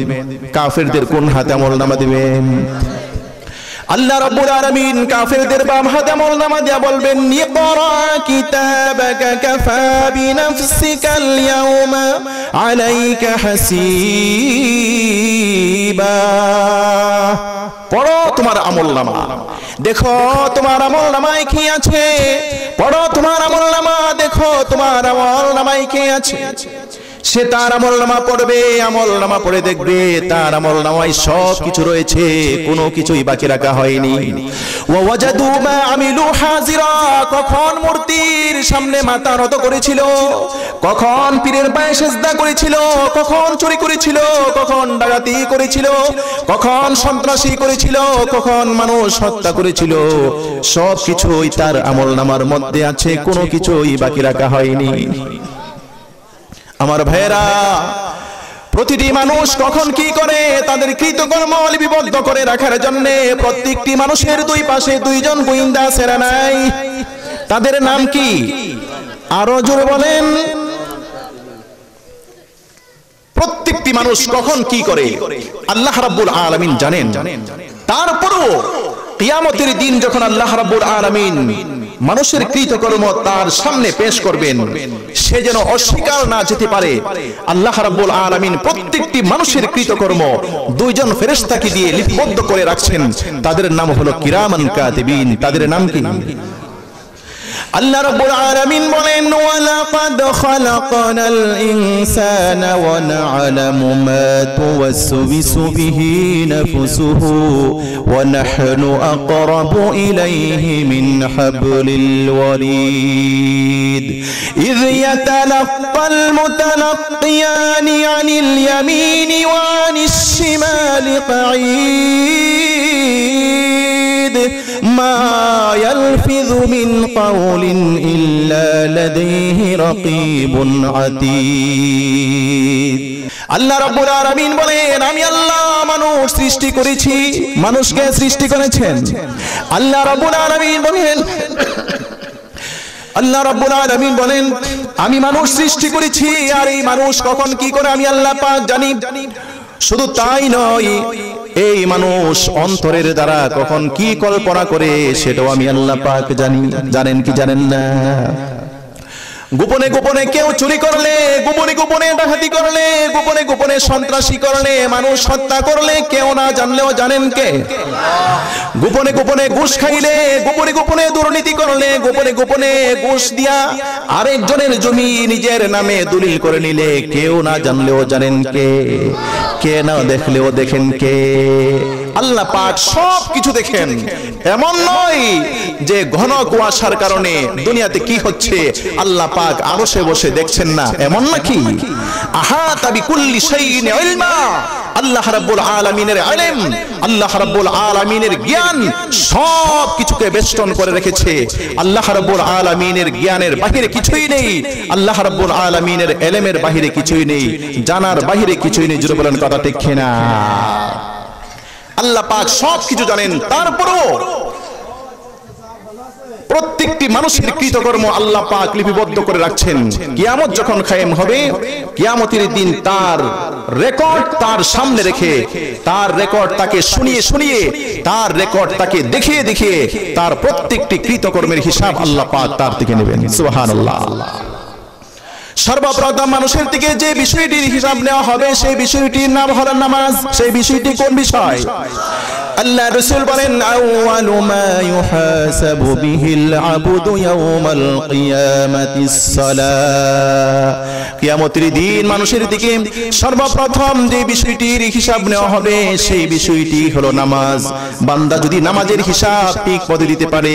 কাফিরদের কোন হাতে আমলনামা দিবেন? আল্লাহ রাব্বুল আলামিন কাফিরদের বাম হাতে আমলনামা দিয়া বলবেন, ইকরা কিতাবাকা কাফা বিনাফসিকাল ইয়াওমা আলাইকা হাসিবা। পড়ো তোমার আমলনামা, দেখো তোমার আমলনামায় কি আছে। পড়ো তোমার আমলনামা, দেখো তোমার আমলনামায় কি আছে। সে তার আমলনামা পড়বে, আমলনামা পড়ে দেখবে তার আমলনামায় সব কিছু রয়েছে, কোনো কিছুই বাকি রাখা হয়নি। ওয়া ওয়াজাদু মা আমিলু হাজিরা, কখন মূর্তির সামনে মাথা নত করেছিল, কখন পীরের পায়ে সিজদা করেছিল, কখন চুরি করেছিল, কখন ডাকাতি করেছিল, কখন সন্ত্রাসী করেছিল, কখন মানুষ হত্যা করেছিল, সব কিছুই তার আমলনামার মধ্যে আছে, কোনো কিছুই বাকি রাখা হয়নি। আমার ভাইরা, প্রতিটি মানুষ কখন কি করে তাদের কৃতকর্ম লিপিবদ্ধ করে রাখার জন্য প্রত্যেকটি মানুষের দুই পাশে দুইজন গোয়েন্দা সেরা নাই। তাদের নাম কি? আরো জোরে বলেন। প্রত্যেকটি মানুষ কখন কি করে আল্লাহ রাব্বুল আলামিন জানেন। তারপরও কিয়ামতের দিন যখন আল্লাহ রাব্বুল আলামিন মানুষের কৃতকর্ম তার সামনে পেশ করবেন, সে যেন অস্বীকার না যেতে পারে, আল্লাহ রাব্বুল আলামিন প্রত্যেকটি মানুষের কৃতকর্ম দুইজন ফেরেশতাকে দিয়ে লিপিবদ্ধ করে রাখছেন। তাদের নাম হলো কিরামান কাতিবিন। তাদের নাম কি? আল্লাহ রাব্বুল আলামিন বলেন, ওয়া লাকাদ খালাকনাল ইনসানা ওয়া না'লামু মা তুওয়াসবিসু বিহি নাফসুহু ওয়া নাহনু আকরাবু ইলাইহি মিন হাবলিল ওয়ারিদ ইয ইয়াতালাক্কাল মুতালাক্কিয়ানি আনিল ইয়ামিনি ওয়া আনিশ শিমালি কাঈদ মা ইয়ালফিযু মিন কাওলিন ইল্লা লাদাইহি রাকীবুন আতীদ। আল্লাহ রাব্বুল আলামিন বলেন, আমি আল্লাহ মানুষ সৃষ্টি করেছি। মানুষকে সৃষ্টি করেছেন আল্লাহ রাব্বুল আলামিন বলেন, আল্লাহ রাব্বুল আলামিন বলেন আমি মানুষ সৃষ্টি করেছি আর এই মানুষ কখন কি করে আমি আল্লাহ পাক জানি। শুধু তাই নয়, এই মানুষ অন্তরের দ্বারা কখন কি কল্পনা করে সেটাও আমি আল্লাহ পাক জানি। জানেন কি জানেন না? গোপনে গোপনে কেউ চুরি করলে, গোপনে গোপনে ডাকাতি করলে, গোপনে গোপনে সন্ত্রাসী করলে, মানুষ হত্যা করলে কেউ না জানলেও জানেন কে? গোপনে গোপনে ঘুষ খাইলে, গোপনে গোপনে দুর্নীতি করলে, গোপনে গোপনে ঘুষ দিয়া আরেকজনের জমি নিজের নামে দলিল করে নিলে কেউ না জানলেও জানেন কে? কে না দেখলেও দেখেন কে? আল্লাহ পাক সব কিছু দেখেন। এমন নয় যে ঘন কুয়াশার কারণে দুনিয়াতে কি হচ্ছে আল্লাহ পাক আরশে বসে দেখছেন না, এমন নাকি? আহাতা বিকুল্লি শাইইন ইলমা, আল্লাহ রাব্বুল আলামিনের ইলম, আল্লাহ রাব্বুল আলামিনের জ্ঞান সব কিছুকে বেষ্টন করে রেখেছে। আল্লাহ রাব্বুল আলামিনের জ্ঞানের বাহিরে কিছুই নেই, আল্লাহ রাব্বুল আলামিনের ইলমের বাহিরে কিছুই নেই, জানার বাহিরে কিছুই নেই। জোরে বলেন কথা ঠিক কিনা? আল্লাহ পাক সব কিছু জানেন, তারপরও প্রত্যেকটি মানুষের কৃতকর্ম আল্লাহ পাক লিপিবদ্ধ করে রাখছেন। কিয়ামত যখন কায়েম হবে, কিয়ামতের দিন তার রেকর্ড তার সামনে রেখে, তার রেকর্ড তাকে শুনিয়ে শুনিয়ে, তার রেকর্ড তাকে দেখিয়ে দেখিয়ে তার প্রত্যেকটি কৃতকর্মের হিসাব আল্লাহ পাক তার থেকে নেবেন। সুবহানাল্লাহ। সর্বপ্রথম মানুষের থেকে যে বিষয়টির হিসাব নেওয়া হবে সেই বিষয়টির নাম হলো নামাজ। সেই বিষয়টি কোন বিষয়? আল্লাহ রাসূল বলেন আউয়ালু মা ইউহাসাবু বিহিল আবদু ইয়াউমাল কিয়ামাতিস সালাহ। কিয়ামতের দিন মানুষের দিকে সর্বপ্রথম যে বিষয়টির হিসাব নেওয়া হবে সেই বিষয়টি হলো নামাজ। বান্দা যদি নামাজের হিসাব ঠিক মতো দিতে পারে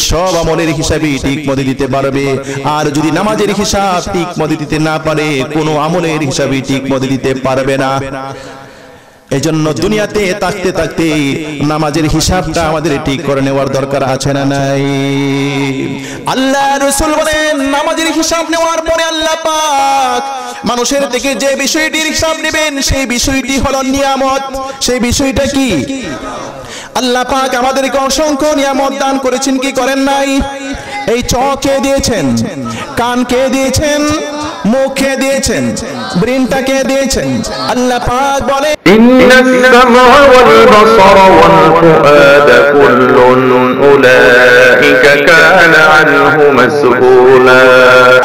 সব আমলের হিসাবই ঠিক মতো দিতে পারবে, আর যদি নামাজের হিসাব ঠিক মতো দিতে না পারে কোনো আমলের হিসাবই ঠিক মতো দিতে পারবে না। এজন্য দুনিয়াতে থাকতে থাকতে নামাজের হিসাবটা আমাদের ঠিক করে নেওয়ার দরকার আছে না নাই? আল্লাহ রাসূল বলেন নামাজের হিসাব নেওয়ার পরে আল্লাহ পাক মানুষের থেকে যে বিষয়টির হিসাব নেবেন সেই বিষয়টি হলো নিয়ামত। সেই বিষয়টা কি? আল্লাহ পাক আমাদেরকে অসংখ্য নিয়ামত দান করেছেন, কি করেন নাই? এই চোখ কে দিয়েছেন, কান কে দিয়েছেন, মুখ কে দিয়েছেন, ব্রেনটা কে দিয়েছেন? আল্লাহ পাক বলে ইন্নাস সামআ ওয়াল বাসারা ওয়াল ফুআদা কুল্লুন উলাইকা কানা আনহু মাসউলা।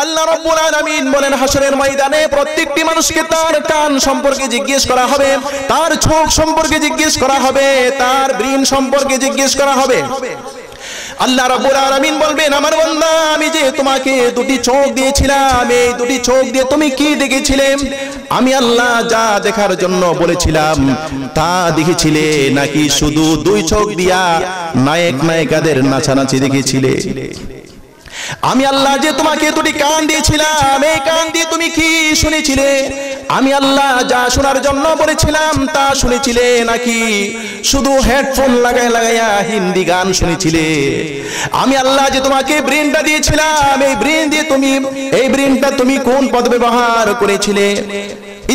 আল্লাহ রাব্বুল আলামিন বলেন হাশরের ময়দানে প্রত্যেকটি মানুষকে তার কান সম্পর্কে জিজ্ঞেস করা হবে, তার চোখ সম্পর্কে জিজ্ঞেস করা হবে, তার ব্রেন সম্পর্কে জিজ্ঞেস করা হবে। আল্লাহ রাব্বুল আলামিন বলবেন আমার বান্দা আমি যে তোমাকে দুটি চোখ দিয়েছিলাম, এই দুটি চোখ দিয়ে তুমি কি দেখেছিলে? আমি আল্লাহ যা দেখার জন্য বলেছিলাম তা দেখেছিলে, নাকি শুধু দুই চোখ দিয়া নায়ক নায়িকাদের নাচানাচি দেখেছিলে? আমি আল্লাহ যে তোমাকে দুটি কান দিয়েছিলাম, এই কান দিয়ে তুমি কি শুনেছিলে? আমি আল্লাহ যা শোনার জন্য বলেছিলাম তা শুনেছিলে, নাকি শুধু হেডফোন লাগায় লাগাইয়া হিন্দি গান শুনেছিলে? আমি আল্লাহ যে তোমাকে ব্রেনটা দিয়েছিলাম, এই ব্রেন দিয়ে তুমি, এই ব্রেনটা তুমি কোন পদ ব্যবহার করেছিলে?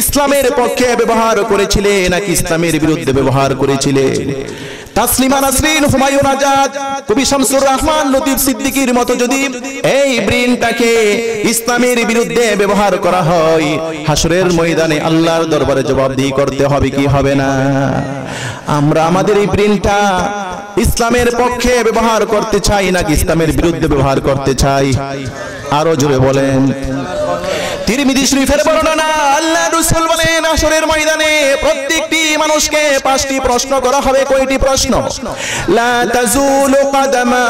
ইসলামের পক্ষে ব্যবহার করেছিলে নাকি ইসলামের বিরুদ্ধে ব্যবহার করেছিলে? তাসলিমা নাসরিন, হুমায়ুন আজাদ, কবি শামসুর রহমান লতিফ সিদ্দিকীর মতো যদি এই ব্রেনটাকে ইসলামের বিরুদ্ধে ব্যবহার করা হয় হাশরের ময়দানে আল্লাহর দরবারে জবাবদিহি করতে হবে কি হবে না? আমরা আমাদের এই ব্রেনটা ইসলামের পক্ষে ব্যবহার করতে চাই নাকি ইসলামের বিরুদ্ধে ব্যবহার করতে চাই? আরো জোরে বলেন। তিরমিজি শরীফের বর্ণনা, আল্লাহ রাসূল বলেন হাশরের ময়দানে প্রত্যেকটি মানুষকে পাঁচটি প্রশ্ন করা হবে। কয়টি প্রশ্ন? লা তাজুলু কদমা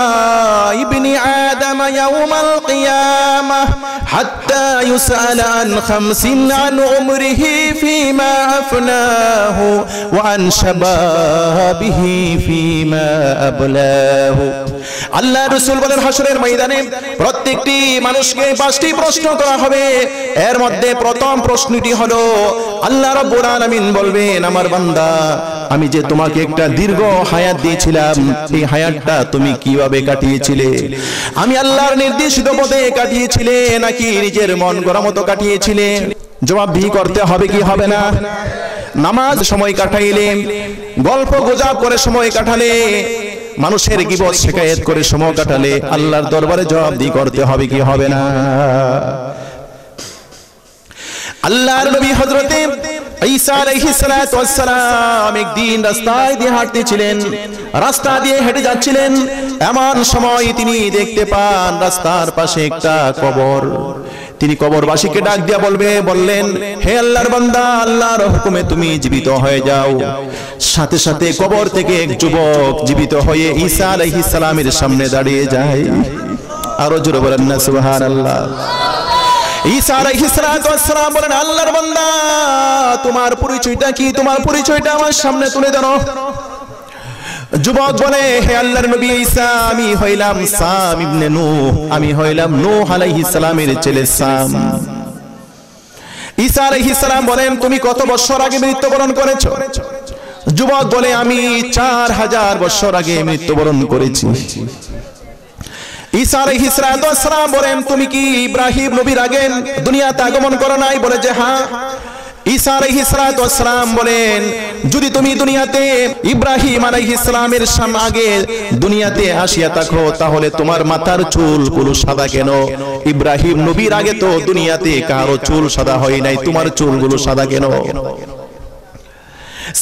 ইবনি আদম ইয়াউমাল কিয়ামাহ হাত্তা ইউসালা আন খামসিন আন উমরিহি ফিমা আফনাহু ওয়া আন শাবাবিহি ফিমা আবলাহু। আল্লাহ রাসূল বলেন হাশরের ময়দানে প্রত্যেকটি মানুষকে পাঁচটি প্রশ্ন করা হবে। এর মধ্যে প্রথম প্রশ্নটি হলো আল্লাহ রাব্বুল আলামিন বলবেন আমার বান্দা আমি যে তোমাকে একটা দীর্ঘ হায়াত দিয়েছিলাম এই হায়াতটা তুমি কিভাবে কাটিয়েছিলে? আমি আল্লাহর নির্দেশিত পথে কাটিয়েছিলে নাকি নিজের মন গড়া মতো কাটিয়েছিলে? জবাবদিহি করতে হবে কি হবে না? নামাজ সময় কাটাইলে, গল্প গুজব করে সময় কাটালে, মানুষের গীবত শিকায়েত করে সময় কাটালে আল্লাহর দরবারে জবাবদিহি করতে হবে কি হবে না? আল্লাহর নবী হযরতে ঈসা আলাইহিস সালাতু ওয়াস সালাম একদিন রাস্তায় দিয়ে হাঁটতেছিলেন, রাস্তা দিয়ে হেঁটে যাচ্ছিলেন। এমন সময় তিনি দেখতে পান রাস্তার পাশে একটা কবর। তিনি কবরবাসীকে ডাক দিয়া বললেন, হে আল্লাহর বান্দা, আল্লাহর হুকুমে তুমি জীবিত হয়ে যাও। সাথে সাথে কবর থেকে এক যুবক জীবিত হয়ে ঈসা আলাইহিস সালামের সামনে দাঁড়িয়ে যায়। আরো জোরে বলেন না সুবহানাল্লাহ। ঈসা আলাইহিস সালাম বলেন, আল্লাহর বান্দা, তোমার পরিচয়টা কি? তোমার পরিচয়টা আমার সামনে তুলে ধরো। যুবক বলে, হে আল্লাহর নবী ঈসা, আমি হইলাম সাম ইবনে নূহ, আমি হইলাম নূহ আলাইহিস সালামের ছেলে সাম। ঈসা আলাইহিস সালাম বলেন, তুমি কত বছর আগে মৃত্যুবরণ করেছো? যুবক বলে, আমি 4000 বছর আগে মৃত্যুবরণ করেছি। ঈসা আলাইহিস সালাম বলেন, তুমি কি ইব্রাহিম নবীর আগে দুনিয়াতে আগমন করো নাই? বলে যে হ্যাঁ। ঈসা আলাইহিস সালাম বলেন, যদি তুমি দুনিয়াতে ইব্রাহিম আলাইহিস সালামের আগে দুনিয়াতে আসিয়া থাকো, তাহলে তোমার মাথার চুলগুলো সাদা কেন? ইব্রাহিম নবীর আগে তো দুনিয়াতে কারো চুল সাদা হয় নাই, তোমার চুলগুলো সাদা কেন?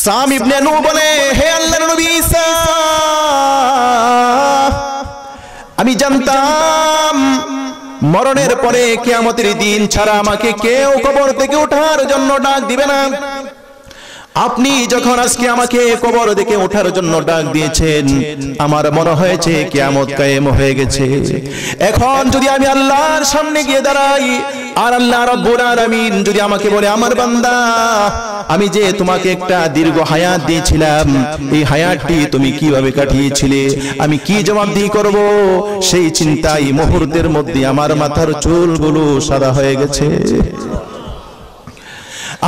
সাম ইবনে নূহ বলে, হে আল্লাহর নবী ঈসা, আমি জানতাম মরণের পরে কিয়ামতের দিন ছাড়া আমাকে কেউ কবর থেকে ওঠার জন্য ডাক দিবে না। আপনি যখন আজকে আমাকে কবর থেকে ওঠার জন্য ডাক দিয়েছেন, আমার মনে হয়েছে কিয়ামত কায়েম হয়ে গেছে। এখন যদি আমি আল্লাহর সামনে গিয়ে দাঁড়াই, আর আল্লাহ রাব্বুল আলামিন যদি আমাকে বলে, আমার বান্দা, আমি যে তোমাকে একটা দীর্ঘ হায়াত দিয়েছিলাম, এই হায়াতটি তুমি কিভাবে কাটিয়েছিলে, আমি কি জবাবদিহি করব? সেই চিন্তায় মুহূর্তের মধ্যে আমার মাথার চুলগুলো সাদা হয়ে গেছে।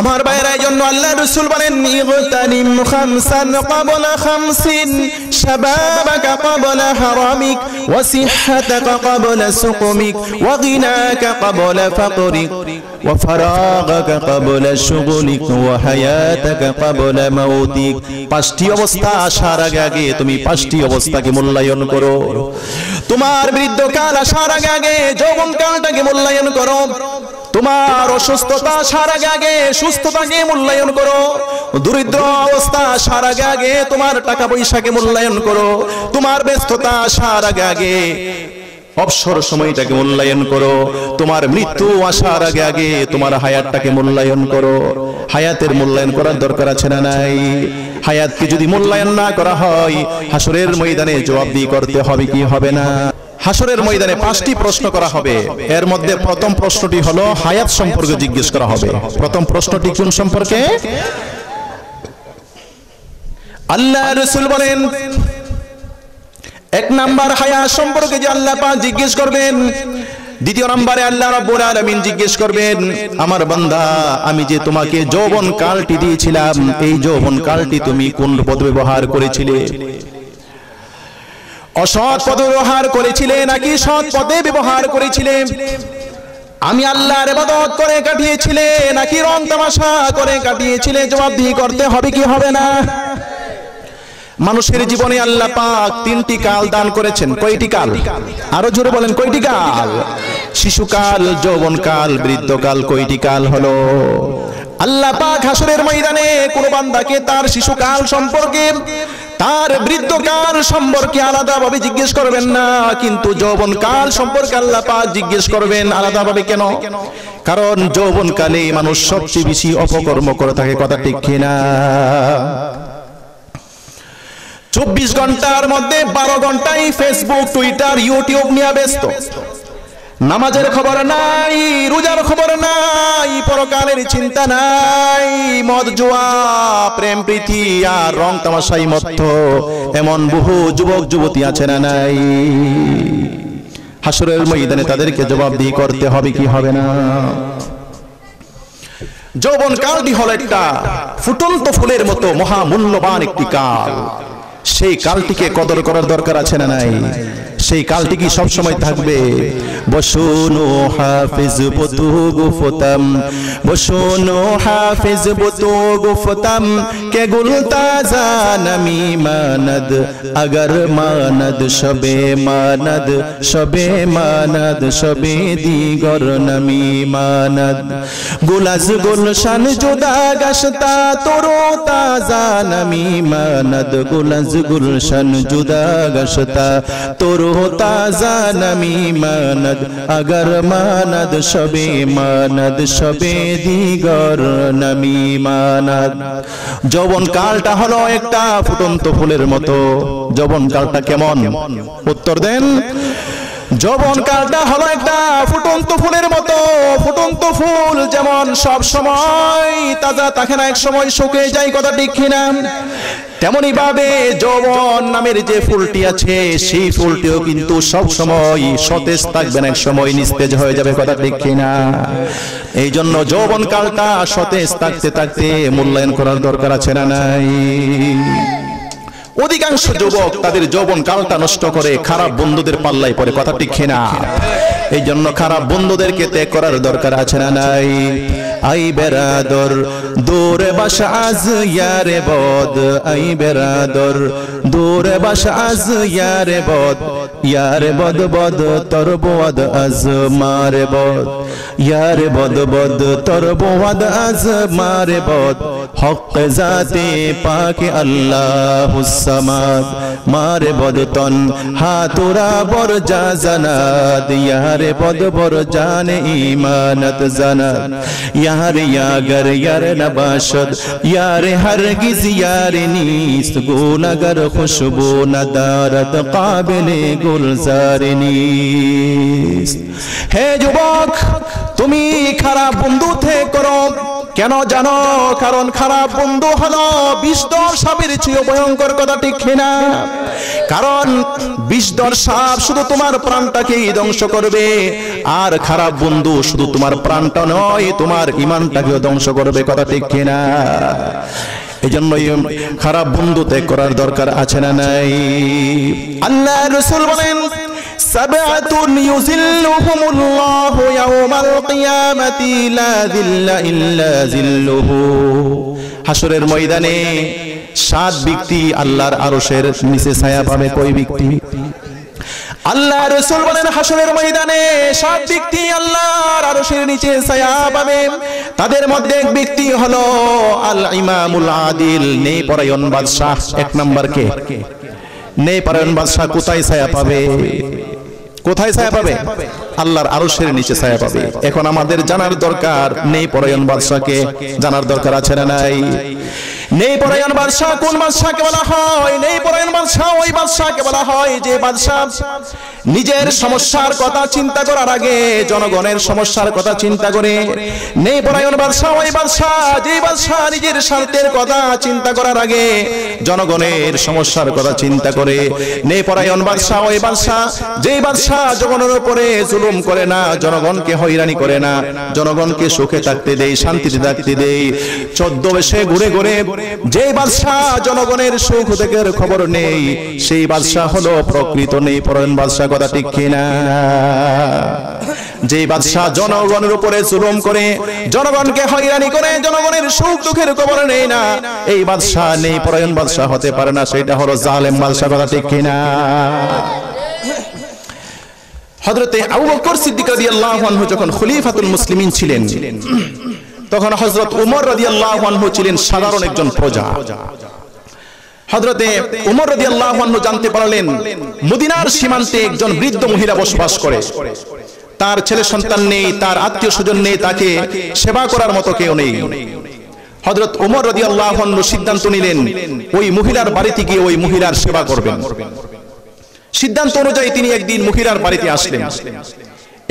আমার ভাইরা, জন্য আল্লাহ রাসূল বলেন, ইগতানিম খামসান ক্বাবলা খামসিন, শাবাবাকা ক্বাবলা হারামিক, ওয়া সিহহাতাকা ক্বাবলা সুকমিক, ওয়া গিনাকা ক্বাবলা ফাকরিক, ওয়া ফারাগাকা ক্বাবলা শুগলিক, ওয়া হায়াতাকা ক্বাবলা মাউতিক। পাঁচটি অবস্থা আসার আগে তুমি পাঁচটি অবস্থাকে মূল্যায়ন করো। তোমার বৃদ্ধকাল আসার আগে যৌবনকালটাকে মূল্যায়ন করো। তোমার অসুস্থতা আসার আগে সুস্থতাকে মূল্যায়ন করো। দরিদ্র অবস্থা আসার আগে তোমার টাকা পয়সাকে মূল্যায়ন করো। তোমার ব্যস্ততা আসার আগে অবসর সময়টাকে মূল্যায়ন করো। তোমার মৃত্যু আসার আগে তোমার হায়াতটাকে মূল্যায়ন করো। হায়াতের মূল্যায়ন করার দরকার আছে না নাই? হায়াতকে যদি মূল্যায়ন না করা হয়, হাসরের ময়দানে জবাবদিহি করতে হবে কি হবে না? হাসরের ময়দানে 5টি প্রশ্ন করা হবে। এর মধ্যে প্রথম প্রশ্নটি হলো হায়াত সম্পর্কে জিজ্ঞেস করা হবে। প্রথম প্রশ্নটি কোন সম্পর্কে? আল্লাহ রাসূল বলেন, 1 নাম্বার হায়াত সম্পর্কে যে আল্লাহ পাক জিজ্ঞেস করবেন। দ্বিতীয় নম্বরে আল্লাহ রাব্বুল আলামিন জিজ্ঞেস করবেন, আমার বান্দা, আমি যে তোমাকে যৌবন কালটি দিয়েছিলাম, এই যৌবন কালটি তুমি কোন পথে ব্যবহার করেছিলে? অসৎ পথে ব্যবহার করেছিলে নাকি সৎ পথে ব্যবহার করেছিলে? আমি আল্লাহর ইবাদত করে কাটিয়েছিলে নাকি রং তামাশা করে কাটিয়েছিলে? জবাবদিহি করতে হবে কি হবে না? মানুষের জীবনে আল্লাহ পাক 3টি কাল দান করেছেন। কয়টি কাল? আরো জোরে বলেন, কয়টি কাল? শিশুকাল, যৌবনকাল, বৃদ্ধকাল। কয়টি কাল হলো? আল্লাহ পাক হাসরের ময়দানে কোন বান্দাকে তার শিশুকাল সম্পর্কে, তার বৃদ্ধকাল সম্পর্কে আলাদাভাবে জিজ্ঞেস করবেন না, কিন্তু যৌবনকাল সম্পর্কে আল্লাহ পাক জিজ্ঞেস করবেন আলাদাভাবে। কেন? কারণ যৌবনকালে মানুষ সবচেয়ে বেশি অপকর্ম করে থাকে। কথা ঠিক কিনা? 24 ঘন্টার মধ্যে 12 ঘন্টাই ফেসবুক, টুইটার, ইউটিউব নিয়ে ব্যস্ত। নামাজের খবর নাই, রোজার খবর নাই, পরকালের চিন্তা নাই। মদ, জুয়া, প্রেম প্রীতি আর রং তামাশাই মত্ত এমন বহু যুবক যুবতী আছে না নাই? হাসরের ময়দানে তাদেরকে জবাবদিহি করতে হবে কি হবে না? যৌবন কালটি হলো একটা ফুটন্ত ফুলের মতো মহামূল্যবান একটি কাল। সেই কালটিকে কদর করার দরকার আছে না নাই? সেই কালটি কি সব সময় থাকবে? বসুনো হাফিজ বতু গুফতাম, বসুনো হাফিজ বতু গুফতাম কে গুলতাজা নমি মানদ अगर मानद शबे मानद शबे मानद शबे दीगर नमी मानद गुलज गुलशन जुदा गश्ता तोरो ताजा नमी मानद गुलज गुलशन जुदा गश्ता तोरो ताजा नमी मानद अगर मानद शबे मानद शबे दीगर नमी मानद। যৌবন কালটা হলো একটা ফুটন্ত ফুলের মতো। যৌবন কালটা কেমন? উত্তর দেন। যৌবন কালটা হলো একটা ফুটন্ত ফুলের মতো। ফুটন্ত ফুল যেমন সব সময় তাজা থাকে না, এক সময় শুকিয়ে যায়, কথা ঠিক কিনা? তেমনি ভাবে যৌবন নামের যে ফুলটি আছে সেই ফুলটিও কিন্তু সব সময় সতেজ থাকবে না, এক সময় নিস্তেজ হয়ে যাবে, কথা ঠিক কিনা? এই জন্য যৌবন কালটা সতেজ থাকতে থাকতে মূল্যায়ন করার দরকার আছে না নাই? অধিকাংশ যুবক তাদের যৌবন কালটা নষ্ট করে খারাপ বন্ধুদের পাল্লায় পড়ে, কথা ঠিক কিনা? এই জন্য খারাপ বন্ধুদেরকে ত্যাগ করার দরকার আছে না নাই? আই বেরাদর দূরে বাস আজ ইয়ারে বদ, আই বেরাদর দূরে বাস আজ ইয়ারে বদ, ইয়ারে বদ বদ তর বদ আজ মারে বদ, ইয়ারে বদ বদ তর বদ আজ মারে বদ, হক জাতে পাকে আল্লাহুস সামাদ, মারে বদ তন হাতুরা বর যা জানাত, ইয়ারে বদ বর জানে ঈমানত জানাত, यारे यागर यार नबाशद यारे हरगिज यारे नीस्त गुल अगर खुशबू नदारत काबिले गुलजार नीस्त। हे যুবক, তুমি খারাপ বন্ধু থেকে করো কেন জানো? কারণ খারাপ বন্ধু হলো বিষধর সাপের চেয়ে ভয়ঙ্কর, কথা ঠিক কিনা? কারণ বিষধর সাপ শুধু তোমার প্রাণটাকেই ধ্বংস করবে, আর খারাপ বন্ধু শুধু তোমার প্রাণটা নয় তোমার ঈমানটাকেও ধ্বংস করবে, কথা ঠিক কিনা? এই জন্য খারাপ বন্ধু ত্যাগ করার দরকার আছে না নাই? আল্লাহর রাসূল বলেন সাবআতুন ইউযিল্লুহুমুল্লাহু ইয়াওমাল কিয়ামাতি লা যিল্লা ইল্লা যিল্লুহু। হাসরের ময়দানে 7 ব্যক্তি আল্লাহর আরশের নিচে ছায়া পাবে। কয় ব্যক্তি? আল্লাহ রাসূল বলেন হাসরের ময়দানে 7 ব্যক্তি আল্লাহর আরশের নিচে ছায়া পাবে। তাদের মধ্যে এক ব্যক্তি হলো আল ইমামুল আদিল, ন্যায়পরায়ণ বাদশা। 1 নাম্বার কে? ন্যায়পরায়ণ বাদশা কোথায় ছায়া পাবে? কোথায় ছায়া পাবে? আল্লাহর আরশের নিচে ছায়া পাবে। এখন আমাদের জানার দরকার ন্যায়পরায়ণ বাদশাকে জানার দরকার আছে না নাই? ন্যায়পরায়ণ বাদশা কোন বাদশাকে বলা হয়? ন্যায়পরায়ণ বাদশা ওই বাদশাকে বলা হয় যে বাদশা নিজের সমস্যার কথা চিন্তা করার আগে জনগণের সমস্যার কথা চিন্তা করে। ন্যায়পরায়ণ বাদশা ওই বাদশা যে বাদশা নিজের স্বার্থের কথা চিন্তা করার আগে জনগণের সমস্যার কথা চিন্তা করে। ন্যায়পরায়ণ বাদশা ওই বাদশা যে বাদশা জনগণের উপরে জুলুম করে না, জনগণকে হয়রানি করে না, জনগণকে সুখে থাকতে দেয়, শান্তিতে থাকতে দেয়। 14 বেশে ঘুরে ঘুরে যে বাদশা জনগণের সুখ দুঃখের খবর নেই, সেই বাদশা হলো প্রকৃত ন্যায়পরায়ণ বাদশা, কথা ঠিক কিনা? যে বাদশা জনগণের উপরে জুলুম করে, জনগণকে হয়রানি করে, জনগণের সুখ দুঃখের খবর নেই না, এই বাদশা ন্যায়পরায়ণ বাদশা হতে পারে না, সেটা হলো জালেম বাদশা, কথা ঠিক কিনা? হযরতে আবু বকর সিদ্দিক রাদিয়াল্লাহু আনহু যখন খলিফাতুল মুসলিমিন ছিলেন, তখন হযরত উমর রাদিয়াল্লাহু আনহু ছিলেন সাধারণ একজন প্রজা। হযরতে উমর রাদিয়াল্লাহু আনহু জানতে পারলেন মদিনার সীমান্তে একজন বৃদ্ধ মহিলা বসবাস করে, তার ছেলে সন্তান নেই, তার আত্মীয় স্বজন নেই, তাকে সেবা করার মতো কেউ নেই। হযরত উমর রাদিয়াল্লাহু আনহু সিদ্ধান্ত নিলেন ওই মহিলার বাড়িতে গিয়ে ওই মহিলার সেবা করবেন। সিদ্ধান্ত অনুযায়ী তিনি একদিন মহিলার বাড়িতে আসলেন।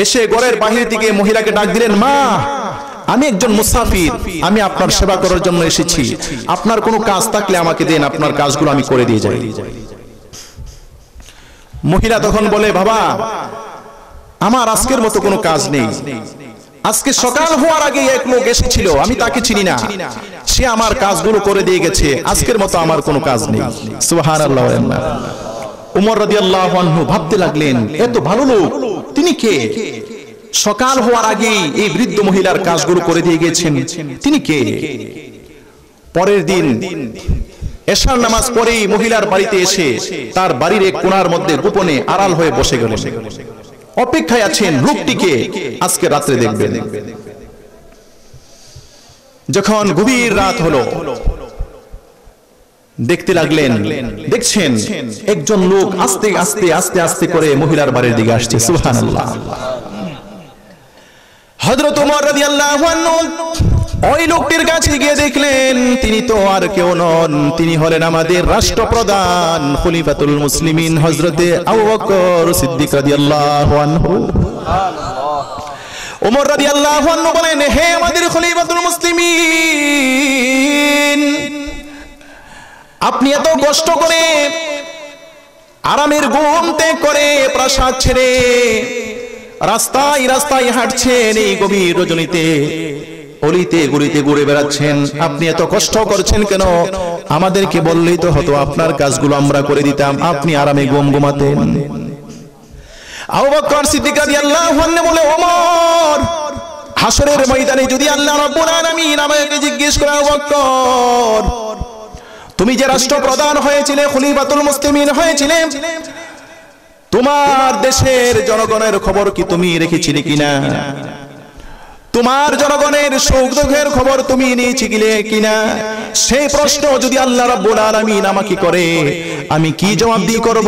এসে ঘরের বাহির থেকে মহিলাকে ডাক দিলেন, মা, আমি একজন মুসাফির, আমি আপনার সেবা করার জন্য এসেছি, আপনার কোনো কাজ থাকলে আমাকে দেন, আপনার কাজগুলো আমি করে দিয়ে যাই। মহিলা তখন বলে, বাবা, আমার আজকের মতো কোনো কাজ নেই, আজকে সকাল হওয়ার আগে এক লোক এসেছিল, আমি তাকে চিনি না, সে আমার কাজগুলো করে দিয়ে গেছে, আজকের মতো আমার কোনো কাজ নেই। সুবহানাল্লাহ। উমর রাদিয়াল্লাহু আনহু ভাবতে লাগলেন, এত ভালো লোক, তিনি কে? সকাল হওয়ার আগেই এই বৃদ্ধ মহিলার কাজগুলো করে দিয়ে গেছেন, তিনি কে? পরের দিন এশার নামাজ পড়েই মহিলার বাড়িতে এসে তার বাড়ির এক কোণার মধ্যে গোপনে আড়াল হয়ে বসে গেলেন, অপেক্ষায় আছেন লোকটিকে আজকে রাত্রে দেখবেন। যখন গভীর রাত হলো, দেখতে লাগলেন, দেখছেন একজন লোক আস্তে আস্তে আস্তে আস্তে করে মহিলার বাড়ির দিকে আসছে। সুবহানাল্লাহ। হযরত ওমর রাদিয়াল্লাহু আনহু ওই লোকটির কাছে গিয়ে দেখলেন তিনি তো আর কেউ নন, তিনি হলেন আমাদের রাষ্ট্রপ্রধান খলিফাতুল মুসলিমিন হযরতে আবু বকর সিদ্দিক রাদিয়াল্লাহু আনহু। ওমর রাদিয়াল্লাহু আনহু বলেন, হে আমাদের খলিফাতুল মুসলিমিন, আপনি এত কষ্ট করে আরামের ঘুম ত্যাগ করে প্রাসাদ ছেড়ে রাস্তায় রাস্তায় হাঁটছেন, এই গভীর রজনীতে অলিতে গলিতে ঘুরে বেড়াচ্ছেন, আপনি এত কষ্ট করছেন কেন? আমাদেরকে বললেই তো হতো, আপনার কাজগুলো আমরা করে দিতাম, আপনি আরামে ঘুম ঘুমাতেন। আবু বকর সিদ্দিক রাদিয়াল্লাহু আনহু বলে, ওমর, হাসরের ময়দানে যদি আল্লাহ রাব্বুল আলামিন আমাকে জিজ্ঞেস করে, আবু বকর, তুমি যে রাষ্ট্রপ্রধান হয়েছিলে, খলিফাতুল মুসলিমিন হয়েছিলে, তোমার দেশের জনগণের খবর কি তুমি রেখেছিলে কিনা? তোমার জনগণের সুখ দুঃখের খবর তুমি নিয়েছিলে কিনা? সেই প্রশ্ন যদি আল্লাহ রাব্বুল আলামিন আমাকে করে, আমি কি জবাব দিয়ে করব?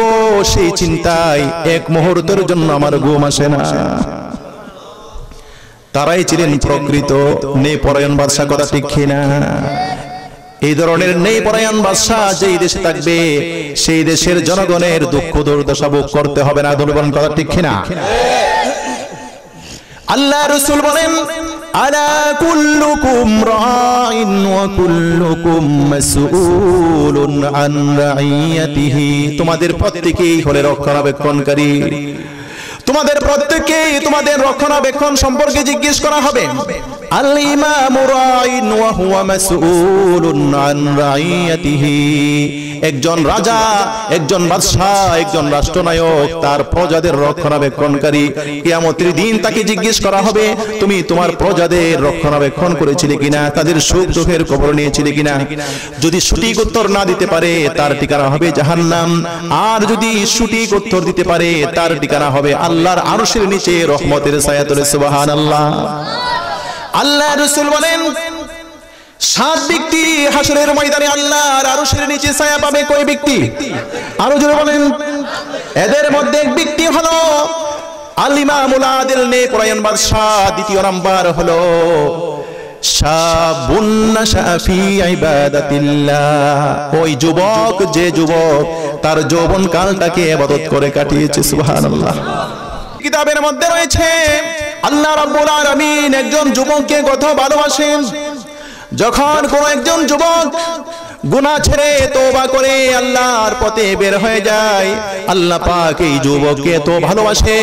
সেই চিন্তায় এক মুহূর্তের জন্য আমার ঘুম আসে না। তারাই ছিলেন প্রকৃত নেপরায়ণ বাদশা, কথা ঠিক কিনা? এই ধরনের নেপরায়ণ বাদশা যেই দেশে থাকবে, সেই দেশের জনগণের দুঃখ দুর্দশা ভোগ করতে হবে না। বলুন, কথা ঠিক কিনা? আল্লাহ রাসূল বলেন, আলা কুল্লুকুম রাইন ওয়া কুল্লুকুম মাসউলুন আন রাইয়াতিহি, তোমাদের প্রত্যেকেই হলে রক্ষণাবেক্ষণকারী, তোমাদের প্রত্যেককেই তোমাদের রক্ষণাবেক্ষণ সম্পর্কে জিজ্ঞেস করা হবে। আল ইমামু রাইন ওয়া হুয়া মাসউলুন আন রাইয়াতিহি, একজন রাজা, একজন বাদশা, একজন রাষ্ট্রনায়ক তার প্রজাদের রক্ষণাবেক্ষণকারী, কিয়ামতের দিন তাকে জিজ্ঞেস করা হবে, তুমি তোমার প্রজাদের রক্ষণাবেক্ষণ করেছিলে কিনা, তাদের সুখ দুঃখের খবর নিয়েছিলে কিনা? যদি সঠিক উত্তর না দিতে পারে তার ঠিকানা হবে জাহান্নাম, আর যদি সঠিক উত্তর দিতে পারে তার ঠিকানা হবে আল্লাহর আরশের নিচে রহমতের ছায়াতলে। সুবহানাল্লাহ। আল্লাহ রাসূল বলেন, 7 ব্যক্তি হাসরের ময়দানে আল্লাহর আরশের নিচে ছায়া পাবে। কয় ব্যক্তি? আরো জোরে বলেন। এদের মধ্যে এক ব্যক্তি হলো আল ইমামুল আদিল, নেপরায়ণ বাদশা। দ্বিতীয় নাম্বার হলো শাবুন নাশা ফি ইবাদাতিল্লাহ, ওই যুবক, যে যুবক তার যৌবন কালটাকে ইবাদত করে কাটিয়েছে। সুবহানাল্লাহ। কিতাবের মধ্যে রয়েছে আল্লাহ রাব্বুল আলামিন একজন যুবককে কত ভালোবাসেন। যখন কোন একজন যুবক গুনাহ ছেড়ে তওবা করে আল্লাহর পথে বের হয়ে যায়, আল্লাহ পাক এই যুবককে তো ভালোবাসে।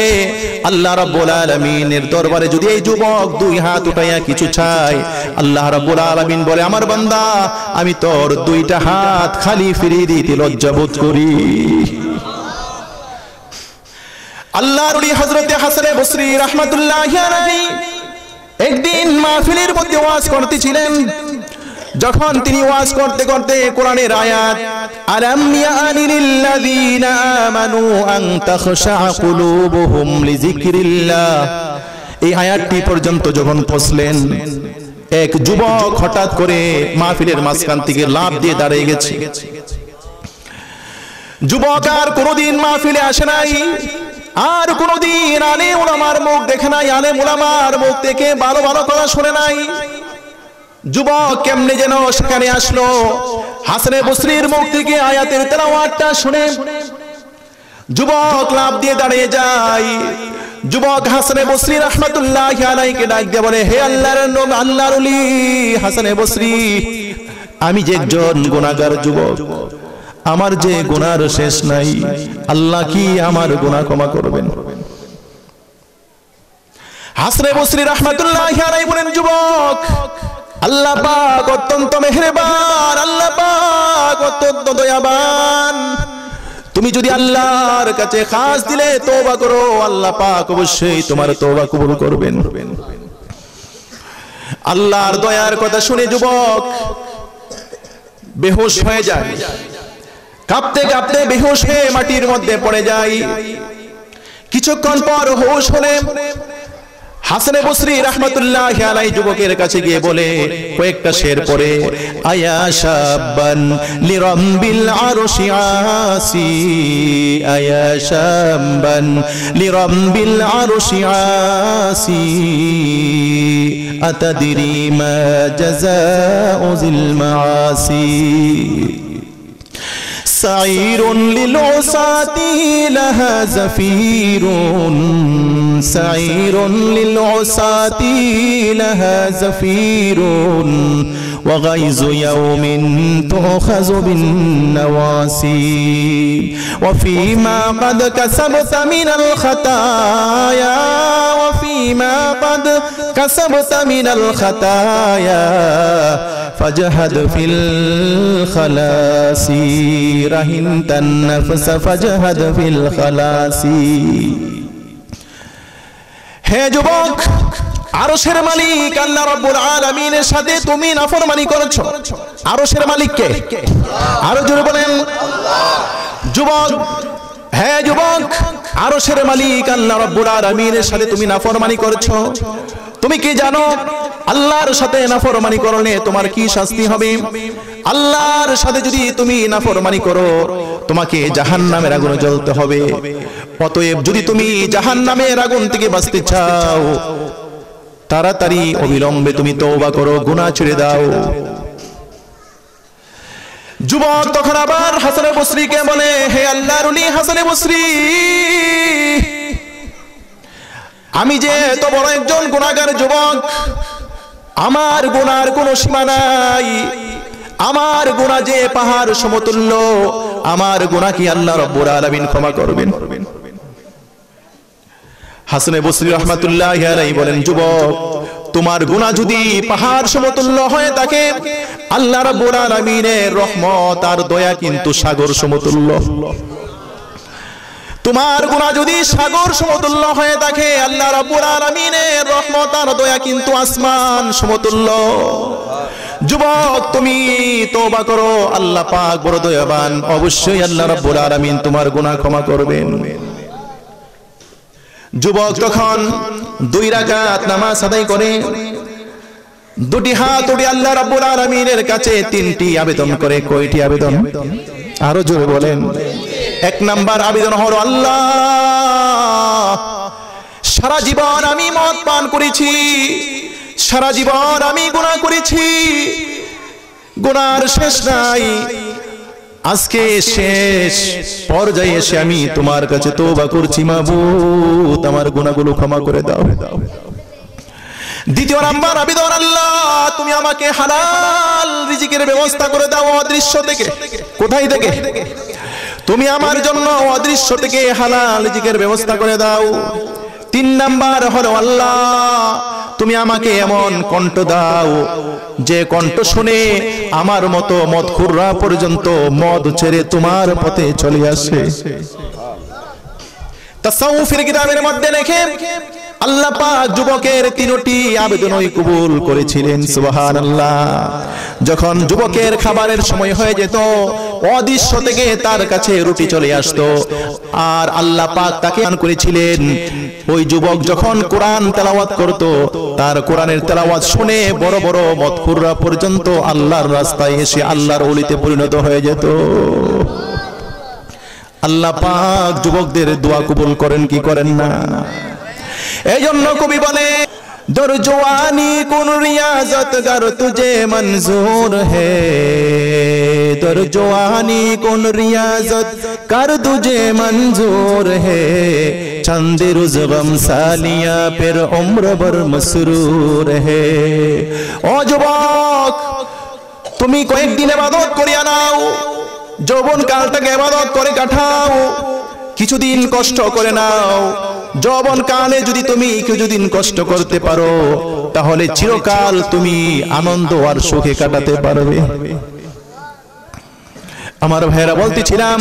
আল্লাহ রাব্বুল আলামিনের দরবারে যদি এই যুবক 2 হাত উঠাইয়া কিছু চায়, আল্লাহ রাব্বুল আলামিন বলে, আমার বান্দা, আমি তোর 2টা হাত খালি ফিরিয়ে দিতে লজ্জা বোধ করি। আল্লাহর ওলি হযরতে হাসান বসরি রাহমাতুল্লাহি আলাইহি একদিন মাহফিলের মধ্যে ওয়াজ করতেছিলেন। যখন তিনি ওয়াজ করতে করতে কোরআনের আয়াত আলাম ইয়ানি লিল্লাযিনা আমানু আন তাখশা কুলুবুহুম লিযিকরিল্লাহ, এই আয়াতটি পর্যন্ত যখন পৌঁছলেন, এক যুবক হঠাৎ করে মাহফিলের মাঝখান থেকে লাফ দিয়ে দাঁড়িয়ে গেছে। যুবক আর কোনোদিন মাহফিলে আসে নাই, আর কোনোদিন আলেম ওলামার মুখ দেখে নাই, আলেম ওলামার মুখ থেকে ভালো ভালো কথা শুনে নাই। যুবক কেমনে যেন সেখানে আসলো, হাসান বসরির মুখ থেকে আয়াতের তেলাওয়াতটা শুনে যুবক লাফ দিয়ে দাঁড়িয়ে যায়। যুবক হাসান বসরি রাহমাতুল্লাহি আলাইহিকে ডাক দিয়ে বলে, হে আল্লাহর নবী, আল্লাহর ওলি হাসান বসরি, আমি যে একজন গুনাহগার যুবক, আমার যে গুনার শেষ নাই, আল্লাহ কি আমার গুনাহ ক্ষমা করবেন? হাসান বসরি রাহমাতুল্লাহি আলাইহি বলেন, যুবক, আল্লাহ পাক অত্যন্ত মেহেরবান, আল্লাহ পাক অত্যন্ত দয়াবান, তুমি যদি আল্লাহর কাছে খাস দিলে তওবা করো, আল্লাহ পাক অবশ্যই তোমার তওবা কবুল করবেন। আল্লাহর দয়ার কথা শুনে যুবক বেহুশ হয়ে যায়, কাঁপতে কাঁপতে বেহুশ হয়ে মাটির মধ্যে পড়ে যায়। কিছুক্ষণ পর হুঁশ হলে হাসানে বসরি রাহমাতুল্লাহি আলাইহি যুবকের কাছে গিয়ে বলে কয়েকটা শের পড়ে, আয়া শাবান লিরাব্বিল আরশি আসি, আয়া শাবান লিরাব্বিল আরশি আসি, আতাদরি মা জাযাউ যিল মাআসি, سعير للعصاة لها زفير، سعير للعصاة لها زفير، وغيظ يوم تؤخذ بالنواسي، وفيما قد كسبت من الخطايا، وفيما قد كسبت من الخطايا، فاجهد في الخلاص، رهنت النفس فاجهد في الخلاص। হে যুবক, আরশের মালিক আল্লাহ রাব্বুল আলামিনের সাথে তুমি নাফরমানি করেছো। আরশের মালিক কে? আরো জোরে বলেন আল্লাহ। যুবক, হে যুবক, আরশের মালিক আল্লাহ রাব্বুল আলামিনের সাথে তুমি নাফরমানি করেছো। তুমি কি জানো আল্লাহর সাথে নাফরমানি করলে তোমার কি শাস্তি হবে? আল্লাহর সাথে যদি তুমি নাফরমানি করো তোমাকে জাহান্নামের আগুনে জ্বলতে হবে। অতএব যদি তুমি জাহান্নামের আগুন থেকে বাঁচতে চাও তাড়াতাড়ি অবিলম্বে তুমি তওবা করো, গুনাহ ছেড়ে দাও। যুবক তখন আবার হাসানে বসরিকে বলে, হে আল্লাহর ওলি হাসানে বসরি, আমি যে এত বড় একজন গুনাহগার যুবক, আমার গুনার কোনো সীমা নাই, আমার গুনাহ যে পাহাড় সমতুল্য, আমার গুনাহ কি আল্লাহ রাব্বুল আলামিন ক্ষমা করবেন? হাসানে বসরি রাহমাতুল্লাহি আলাইহি বলেন, যুবক তোমার গুনাহ যদি পাহাড় সমতুল্য হয়ে থাকে, আল্লাহ রাব্বুল আলামিনের রহমত আর দয়া কিন্তু সাগর সমতুল্য। তোমার গুনাহ যদি সাগর সমতুল্য হয়ে থাকে, আল্লাহ রাব্বুল আলামিনের রহমত আর দয়া কিন্তু আসমান সমতুল্য। যুবক তুমি তওবা করো, আল্লাহ পাক বড় দয়াবান, অবশ্যই আল্লাহ রাব্বুল আলামিন তোমার গুনাহ ক্ষমা করবেন। যুবক তখন 2 রাকাত নামাজ আদায় করে দুটি হাত উঠে আল্লাহ রাব্বুল আলামিনের কাছে 3টি আবেদন করে। কয়টি আবেদন? আরো জোরে বলেন। 1 নাম্বার আবেদন হলো, আল্লাহ সারা জীবন আমি মদ পান করেছি, সারা জীবন আমি গুনাহ করেছি, গুনার শেষ নাই, আজকে শেষ পর্যায়ে এসে আমি তোমার কাছে তওবা করছি, মাবুদ আমার গুনাহগুলো ক্ষমা করে দাও। 2 নাম্বার আবেদন, আল্লাহ তুমি আমাকে হালাল রিজিকের ব্যবস্থা করে দাও অদৃশ্য থেকে। কোথায় থেকে? তুমি আমার জন্য অদৃশ্য থেকে হালাল রিজিকের ব্যবস্থা করে দাও। 3 নাম্বার হলো, আল্লাহ তুমি আমাকে এমন কণ্ঠ দাও যে কণ্ঠ শুনে আমার মতো মদখুররা পর্যন্ত মদ ছেড়ে তোমার পথে চলে আসে। তাসাউফের কিতাবের মধ্যে লেখে আল্লাহ পাক যুবকের 3টি আবেদনই কবুল করেছিলেন। সুবহানাল্লাহ। যখন যুবকের খাবারের সময় হয়ে যেত, অদৃশ্য থেকে তার কাছে রুটি চলে আসতো, আর আল্লাহ পাক তাকে দান করেছিলেন ওই যুবক যখন কোরআন তেলাওয়াত করত, তার কোরআনের তেলাওয়াত শুনে বড় বড় মদখুররা পর্যন্ত আল্লাহর রাস্তায় এসে আল্লাহর ওলিতে পরিণত হয়ে যেত। আল্লাহ পাক যুবকদের দোয়া কবুল করেন কি করেন না? এই জন্য কবি বলে, দর জওয়ানি কোন রিয়াজত গর তুঝে মঞ্জুর হে, দর জওয়ানি কোন রিয়াজত কর তুঝে মঞ্জুর হে, চন্দ রোজ গম সালিয়া ফির উম্র ভর মসরুর হে। ও যুবক তুমি কয়েকদিন ইবাদত করিয়া নাও, যৌবন কালটাকে ইবাদত করে কাটাও, কিছুদিন কষ্ট করে নাও। যৌবন কালে যদি তুমি কিছুদিন কষ্ট করতে পারো তাহলে চিরকাল তুমি আনন্দ আর সুখে কাটাতে পারবে। আমার ভাইরা বলতেছিলাম,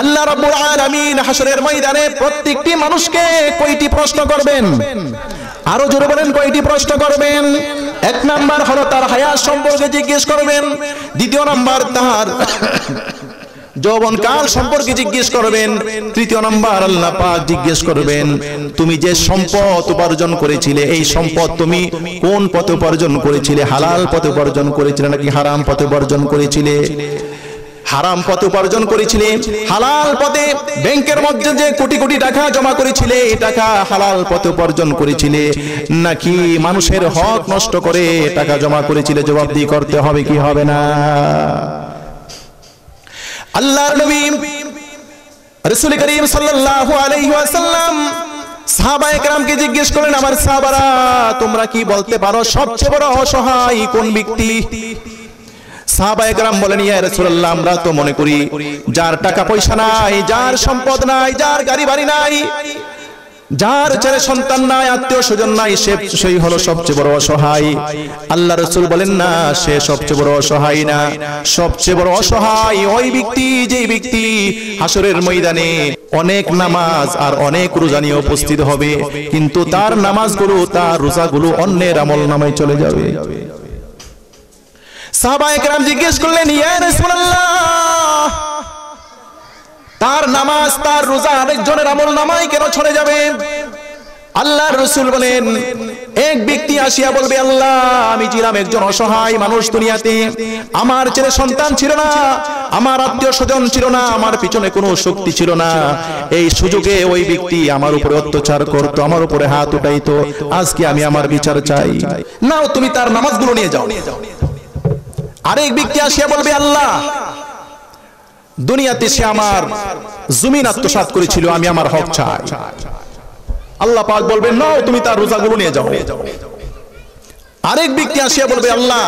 আল্লাহ রাব্বুল আলামিন হাসরের ময়দানে প্রত্যেকটি মানুষকে কয়টি প্রশ্ন করবেন? আরো জোরে বলেন, কয়টি প্রশ্ন করবেন? এক নাম্বার হলো তার হায়াত সম্পর্কে জিজ্ঞেস করবেন। দ্বিতীয় নাম্বার তার যৌবনকাল সম্পর্কে জিজ্ঞেস করবেন। তৃতীয় নাম্বার আল্লাহ পাক জিজ্ঞেস করবেন, তুমি যে সম্পদ উপার্জন করেছিলে, এই সম্পদ তুমি কোন পথে উপার্জন করেছিলে? হালাল পথে উপার্জন করেছিলে নাকি হারাম পথে উপার্জন করেছিলে? হারাম পথে উপার্জন করেছিলে, হালাল পথে ব্যাংকের মধ্যে যে কোটি কোটি টাকা জমা করেছিলে, এই টাকা হালাল পথে উপার্জন করেছিলে নাকি মানুষের হক নষ্ট করে টাকা জমা করেছিলে? জবাবদিহি করতে হবে কি হবে না? আল্লাহর নবী রাসূল করিম সাল্লাল্লাহু আলাইহি ওয়াসাল্লাম সাহাবায়ে কেরামকে জিজ্ঞেস করলেন, আমার সাহাবারা তোমরা কি বলতে পারো সবচেয়ে বড় অসহায় কোন ব্যক্তি? সাহাবায়ে কেরাম বলেন, ইয়া রাসূলুল্লাহ, আমরা তো মনে করি যার টাকা পয়সা নাই, যার সম্পদ নাই, যার গাড়ি বাড়ি নাই, যার ছেলে সন্তান নাই, আত্মীয় স্বজন নাই, সেই হলো সবচেয়ে বড় অসহায়। আল্লাহ রাসূল বলেন, না, সে সবচেয়ে বড় অসহায় না। সবচেয়ে বড় অসহায় ওই ব্যক্তি, যে ব্যক্তি হাসরের ময়দানে অনেক নামাজ আর অনেক রোজা নিয়ে উপস্থিত হবে, কিন্তু তার নামাজগুলো, তার রোজাগুলো অন্যের আমলনামায় চলে যাবে। সাহাবায়ে কেরাম জিজ্ঞেস করলেন, ইয়া রাসূলুল্লাহ, তার নামাজ তার রোজা আরেকজনের আমলনামায় কেন চলে যাবে? আল্লাহর রাসূল বলেন, এক ব্যক্তি আসিয়া বলবে, আল্লাহ, আমি ছিলাম একজন অসহায় মানুষ দুনিয়াতে, আমার ছেলে সন্তান ছিল না, আমার আত্মীয় স্বজন ছিল না, আমার পিছনে কোনো শক্তি ছিল না, এই সুযোগে ওই ব্যক্তি আমার উপরে অত্যাচার করতো, আমার উপরে হাত উঠাইতো, আজকে আমি আমার বিচার চাই। নাও তুমি তার নামাজগুলো নিয়ে যাও। আরেক ব্যক্তি আসিয়া বলবে, আল্লাহ, দুনিয়াতে সে আমার জমিন আত্মসাৎ করেছিল, আমি আমার হক চাই। আল্লাহ পাক বলবেন, নাও তুমি তার রোজাগুলো নিয়ে যাও। আরেক ব্যক্তি আসিয়া বলবে, আল্লাহ,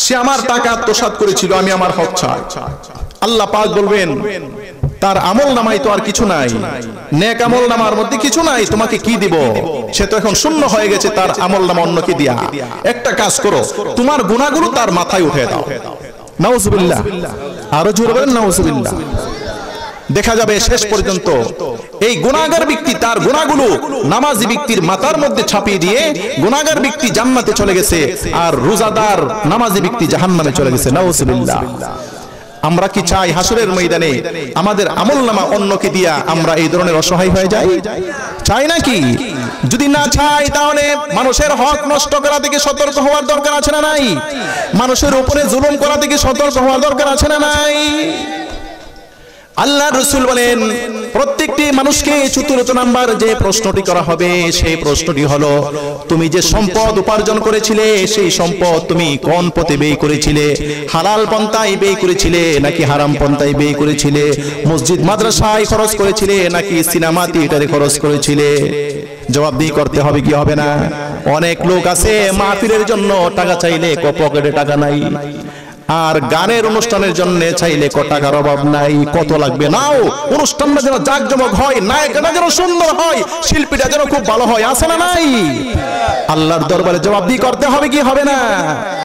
সে আমার টাকা আত্মসাৎ করেছিল, আমি আমার হক চাই। আল্লাহ পাক বলবেন, তার আমলনামায় তো আর কিছু নাই, নেক আমলনামার মধ্যে কিছু নাই, তোমাকে কি দিব? সে তো এখন শূন্য হয়ে গেছে, তার আমলনামা অন্যকে দিয়া। একটা কাজ করো, তোমার গুনাহগুলো তার মাথায় উঠে দাও। নাউজুবিল্লাহ, আরো জোরে বলেন নাউজুবিল্লাহ। দেখা যাবে শেষ পর্যন্ত এই গুনাহগার ব্যক্তি তার গুনাহগুলো নামাজি ব্যক্তির মাথার মধ্যে ছাপিয়ে দিয়ে গুনাহগার ব্যক্তি জান্নাতে চলে গেছে, আর রোজাদার নামাজি ব্যক্তি জাহান্নামে চলে গেছে। নাউজুবিল্লাহ। আমরা কি চাই হাসরের ময়দানে আমাদের আমলনামা অন্যকে দিয়া আমরা এই ধরনের অসহায় হয়ে যাই? চাই নাকি? যদি না চাই, তাহলে মানুষের হক নষ্ট করা থেকে সতর্ক হওয়ার দরকার আছে না নাই? মানুষের উপরে জুলুম করা থেকে সতর্ক হওয়ার দরকার আছে না নাই? আল্লাহর রাসূল বলেন, প্রত্যেকটি মানুষকে 14 নাম্বার যে প্রশ্নটি করা হবে, সেই প্রশ্নটি হলো, তুমি যে সম্পদ উপার্জন করেছিলে, সেই সম্পদ তুমি কোন পথে ব্যয় করেছিলে? হালাল পন্থায় ব্যয় করেছিলে নাকি হারাম পন্থায় ব্যয় করেছিলে? মসজিদ মাদ্রাসায় খরচ করেছিলে নাকি সিনেমা থিয়েটারে খরচ করেছিলে? জবাবদিহি করতে হবে কি হবে না? অনেক লোক আছে মাহফিলের জন্য টাকা চাইলে পকেটে টাকা নাই, আর গানের অনুষ্ঠানের জন্য চাইলে টাকার অভাব নাই। কত লাগবে? নাও, অনুষ্ঠানটা যেন জাঁকজমক হয়, নায়কটা যেন সুন্দর হয়, শিল্পীটা যেন খুব ভালো হয়, আছে না নাই? আল্লাহর দরবারে জবাবদিহি করতে হবে কি হবে না?